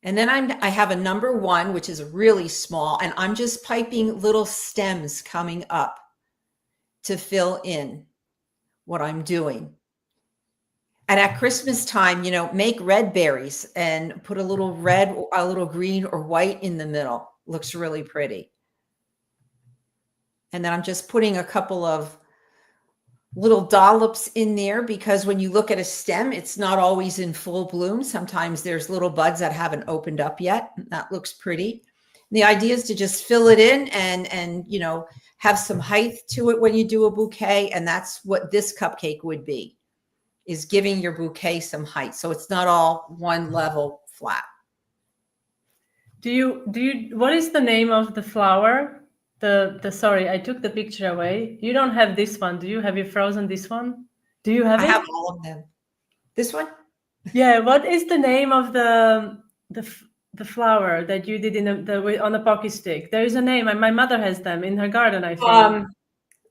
And then I have a number 1, which is really small, and I'm just piping little stems coming up to fill in what I'm doing. And at Christmas time, make red berries and put a little red, a little green or white in the middle. Looks really pretty. And then I'm just putting a couple of little dollops in there because when you look at a stem, it's not always in full bloom. Sometimes there's little buds that haven't opened up yet. That looks pretty. And the idea is to just fill it in and have some height to it when you do a bouquet. And that's what this cupcake would be, is giving your bouquet some height. So it's not all one level flat. What is the name of the flower? Sorry, I took the picture away. You don't have this one, do you? Have you frozen this one? Do you have I it? have all of them. This one? Yeah, what is the name of the flower that you did on the pocky stick? There is a name, and my mother has them in her garden, I think.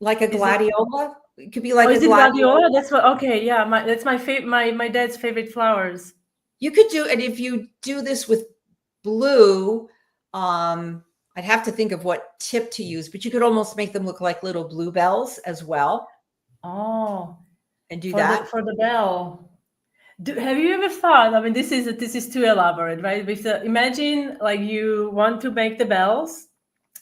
Like a Is it? gladiola? It could be Oh, like a is it gladiola. gladiola? That's what. Okay, yeah, that's my dad's favorite flowers. You could do, and if you do this with blue, I'd have to think of what tip to use, but you could almost make them look like little bluebells as well. Oh, And do for that. the bell. Have you ever thought? I mean, this is too elaborate, right? Imagine like you want to make the bells,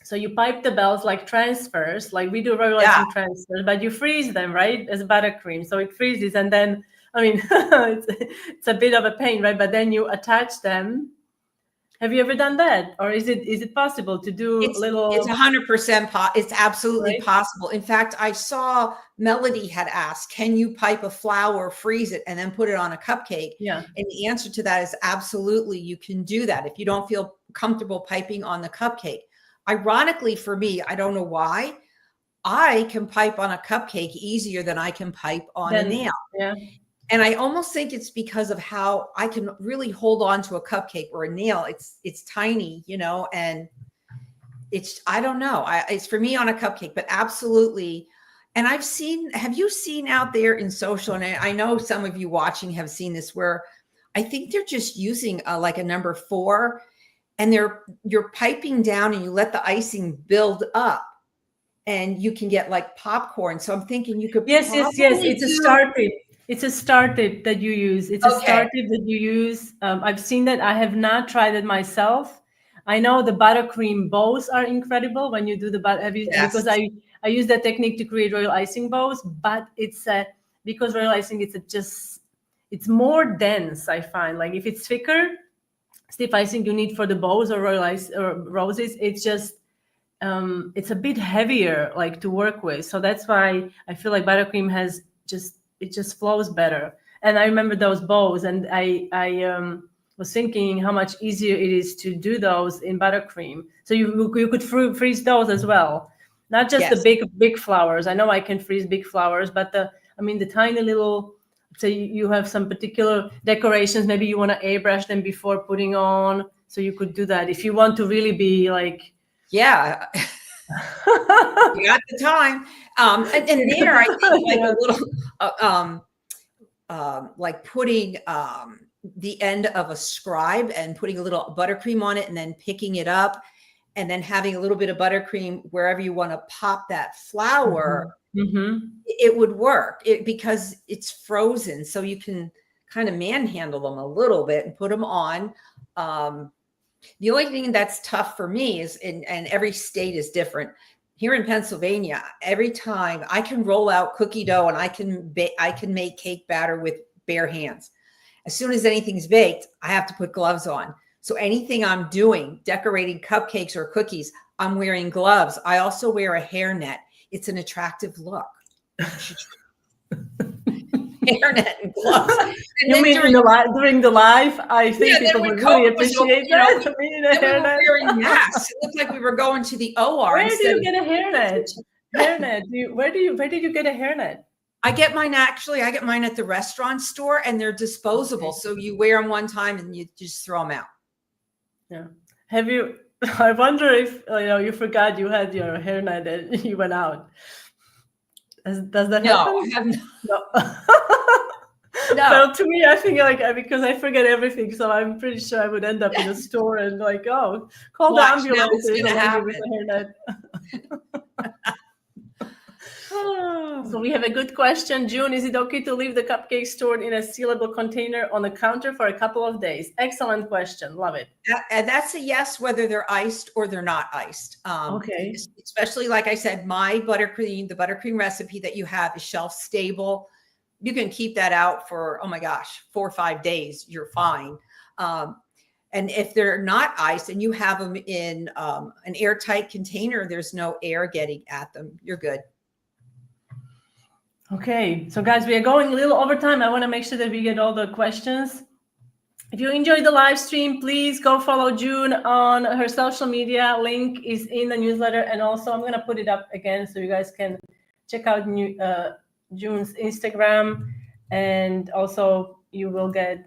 so you pipe the bells like transfers, like we do royal Yeah. icing transfers, but you freeze them, right, as buttercream, so it freezes, and then I mean, it's a bit of a pain, right? But then you attach them. Have you ever done that, or is it possible to do It's little? 100% it's absolutely Right? possible. In fact, I saw Melody had asked, can you pipe a flower, freeze it, and then put it on a cupcake? Yeah. And the answer to that is absolutely, you can do that if you don't feel comfortable piping on the cupcake. Ironically for me, I don't know why, I can pipe on a cupcake easier than I can pipe on a nail. Yeah. And I almost think it's because of how I can really hold on to a cupcake or a nail. It's tiny, and I don't know. It's for me on a cupcake, but absolutely. And have you seen out there in social, and I know some of you watching have seen this, where I think they're just using like a number 4 and you're piping down and you let the icing build up and you can get like popcorn. So I'm thinking you could Yes. It's a star tip. It's a star tip that you use. It's a star tip that you use. I've seen that. I have not tried it myself. I know the buttercream bows are incredible when you do the because I use that technique to create royal icing bows, but because royal icing it's more dense. I find like if it's thicker, stiff icing you need for the bows or royal ice or roses, it's just it's a bit heavier like to work with. So that's why I feel like buttercream it just flows better. And I remember those bows, and I was thinking how much easier it is to do those in buttercream. So you could freeze those as well, not just the big flowers. I know I can freeze big flowers, but the tiny little. So you have some particular decorations. Maybe you want to airbrush them before putting on. So you could do that if you want to really be like. Yeah. You got the time. And there, I think like a little, like putting the end of a scribe and putting a little buttercream on it and then picking it up and then having a little bit of buttercream wherever you want to pop that flower, it would work because it's frozen. So you can kind of manhandle them a little bit and put them on. The only thing that's tough for me is, and every state is different. Here in Pennsylvania, every time I can roll out cookie dough and I can make cake batter with bare hands. As soon as anything's baked, I have to put gloves on. So anything I'm doing, decorating cupcakes or cookies, I'm wearing gloves. I also wear a hairnet. It's an attractive look. Hairnet and gloves. And You mean during the live? I think people would really appreciate that. We were wearing masks. It looked like we were going to the OR. Where do you get a hairnet? Where did you get a hairnet? I get mine at the restaurant store, and they're disposable. So you wear them one time and you just throw them out. Yeah. Have you? I wonder if you forgot you had your hairnet and you went out. Does that happen? No. No. Well, to me, I think because I forget everything, so I'm pretty sure I would end up in a store and call the ambulance with a hairnet. So we have a good question. June, is it okay to leave the cupcake stored in a sealable container on the counter for a couple of days? Excellent question. Love it. And that's a yes, whether they're iced or they're not iced. Okay. Especially, like I said, my buttercream, the buttercream recipe that you have is shelf stable. You can keep that out for, 4 or 5 days. You're fine. And if they're not iced and you have them in an airtight container, there's no air getting at them. You're good. Okay, so guys, we are going a little over time. I want to make sure that we get all the questions. If you enjoyed the live stream, please go follow June on her social media. Link is in the newsletter. And also I'm going to put it up again so you guys can check out June's Instagram. And also you will get,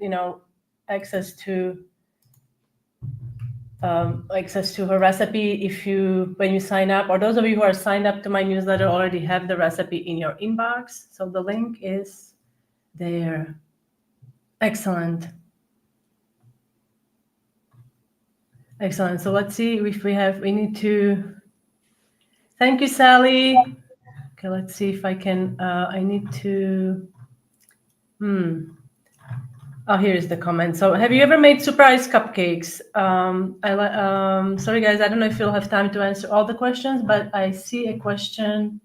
access to her recipe when you sign up, or those of you who are signed up to my newsletter already have the recipe in your inbox. So the link is there. Excellent. So let's see if we need to. Thank you, Sally. Okay, let's see if I can, I need to, Oh, here's the comment. So have you ever made surprise cupcakes? Sorry, guys, I don't know if you'll have time to answer all the questions, but I see a question.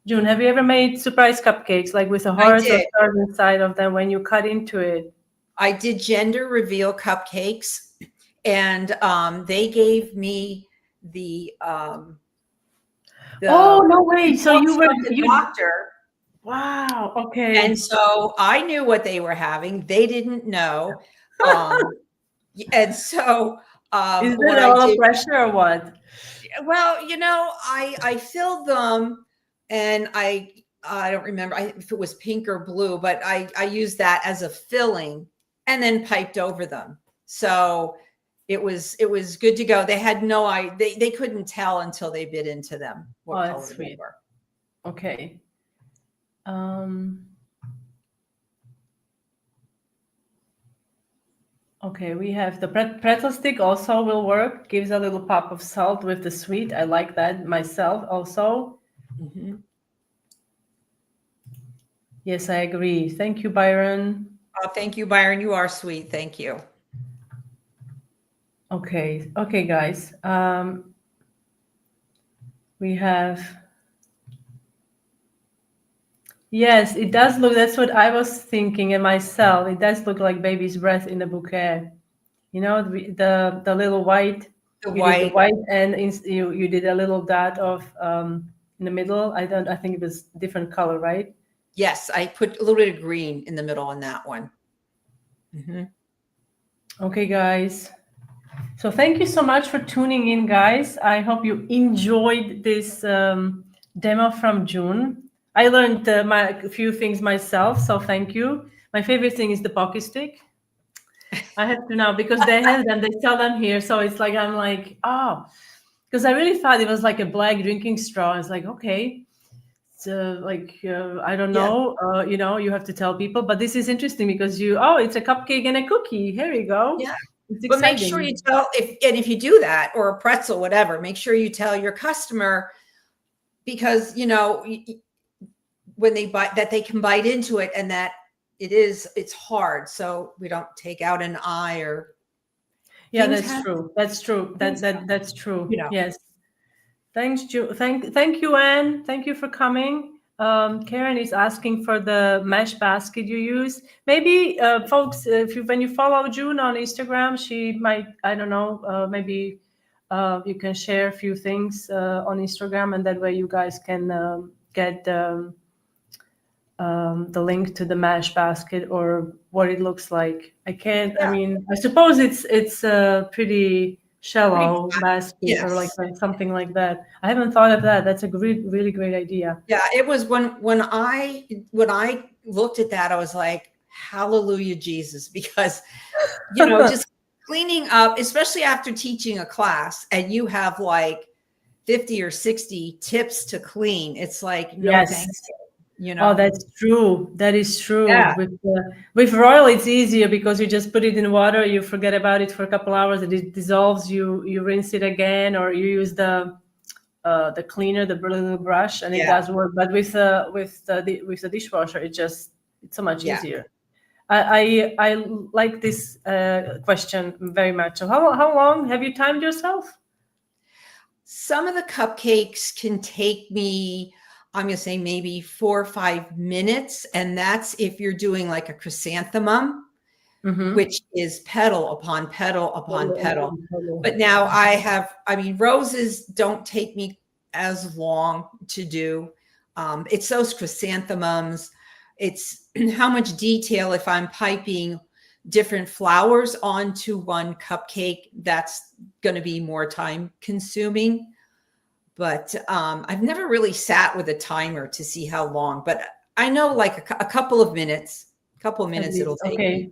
June, have you ever made surprise cupcakes, like with a heart or stars inside of them when you cut into it? I did gender reveal cupcakes, and they gave me the oh, no way. So you were the doctor. Wow. Okay. And so I knew what they were having. They didn't know. And so is there a lot of pressure or what? Well, I filled them, and I don't remember if it was pink or blue, but I used that as a filling and then piped over them. So it was good to go. They had no idea. They couldn't tell until they bit into them what color they were. Okay. Okay, we have the pretzel stick also will work. Gives a little pop of salt with the sweet. I like that myself also. Mm-hmm. Yes, I agree. Thank you, Byron. Oh, thank you, Byron. You are sweet. Thank you. Okay, guys. We have. Yes, it does look. That's what I was thinking in myself. It does look like baby's breath in the bouquet. The little white. The white, and you did a little dot of in the middle. I think it was different color, right? Yes, I put a little bit of green in the middle on that one. Mm-hmm. Okay, guys. So thank you so much for tuning in, guys. I hope you enjoyed this demo from June. I learned a few things myself, so thank you. My favorite thing is the pocky stick. I have to now, because they have them, they sell them here. So it's like, I'm like, oh, because I really thought it was like a black drinking straw. It's like, okay, so I don't know, you have to tell people, but this is interesting because it's a cupcake and a cookie. Here you go. Yeah. But make sure you tell, if you do that, or a pretzel, whatever, make sure you tell your customer, because, when they bite, that they can bite into it, and that it's hard. So we don't take out an eye or. Yeah, Things that's happen. true. That's true. Things happen, That's true. you know. Yes. Thanks, thank you, Anne. Thank you for coming. Karen is asking for the mesh basket you use. Maybe, folks, if you when you follow June on Instagram, she might, I don't know, maybe you can share a few things on Instagram, and that way you guys can get the link to the mesh basket or what it looks like. I can't. I Yeah, mean, I suppose it's a pretty pretty shallow basket or like yes. something like that. I haven't thought of that. That's a great, really great idea. Yeah, it was when I looked at that, I was like, hallelujah, Jesus, because just cleaning up, especially after teaching a class and you have like 50 or 60 tips to clean. It's like, no, thank Yes. you, Oh, that's true. That is true. Yeah. With Royal, it's easier because you just put it in water, you forget about it for a couple hours, and it dissolves. You rinse it again, or you use the cleaner, the little brush, and it Yeah. does work. But with the dishwasher, it's so much Yeah. easier. I like this question very much. So how long have you timed yourself? Some of the cupcakes can take me, I'm going to say maybe 4 or 5 minutes. And that's if you're doing like a chrysanthemum, which is petal upon petal upon petal. But now roses don't take me as long to do. It's those chrysanthemums. It's how much detail if I'm piping different flowers onto one cupcake, that's going to be more time consuming. But I've never really sat with a timer to see how long, but I know like a couple of minutes it'll take me.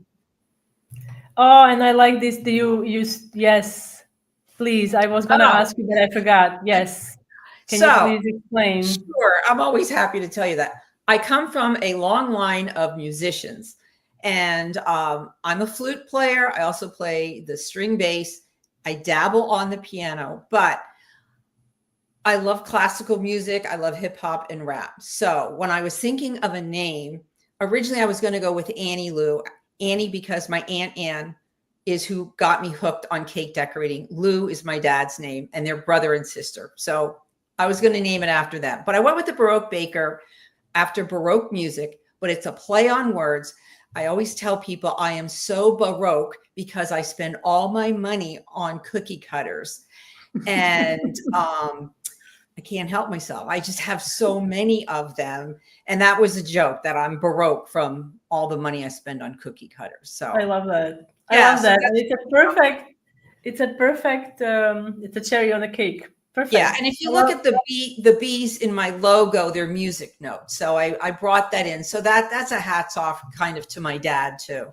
Oh, and I like this. Do you use, yes, please. I was going to ask you, but I forgot. Yes. Can you please explain? Sure. I'm always happy to tell you that. I come from a long line of musicians, and I'm a flute player. I also play the string bass. I dabble on the piano, but I love classical music. I love hip hop and rap. So when I was thinking of a name, originally I was going to go with Annie Lou. Annie, because my Aunt Anne is who got me hooked on cake decorating. Lou is my dad's name, and they're brother and sister. So I was going to name it after them. But I went with the Baroque Baker after Baroque music, but it's a play on words. I always tell people I am so Baroque because I spend all my money on cookie cutters. And I can't help myself. I just have so many of them. And that was a joke that I'm Baroque from all the money I spend on cookie cutters. So I love that. Yeah, I love that. And it's a cherry on the cake. Perfect. Yeah. And if you look at the bees in my logo, they're music notes. So I brought that in. So that's a hats off kind of to my dad too.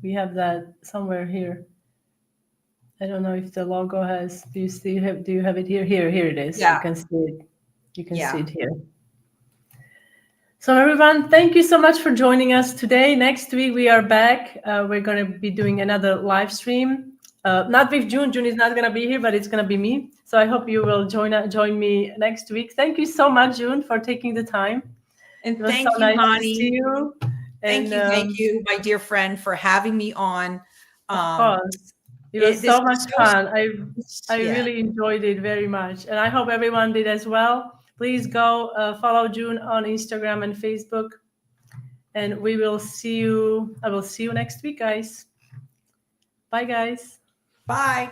We have that somewhere here. I don't know if the logo has, do you have it here? Here it is. Yeah. You can see it. You can see it here. So everyone, thank you so much for joining us today. Next week we are back. We're going to be doing another live stream. Not with June. June is not going to be here, but it's going to be me. So I hope you will join me next week. Thank you so much, June, for taking the time. And it was thank so you, nice Hani. to see you. Thank you, my dear friend, for having me on. Of course. It was so much fun. I really enjoyed it very much. And I hope everyone did as well. Please go follow June on Instagram and Facebook. And I will see you next week, guys. Bye, guys. Bye.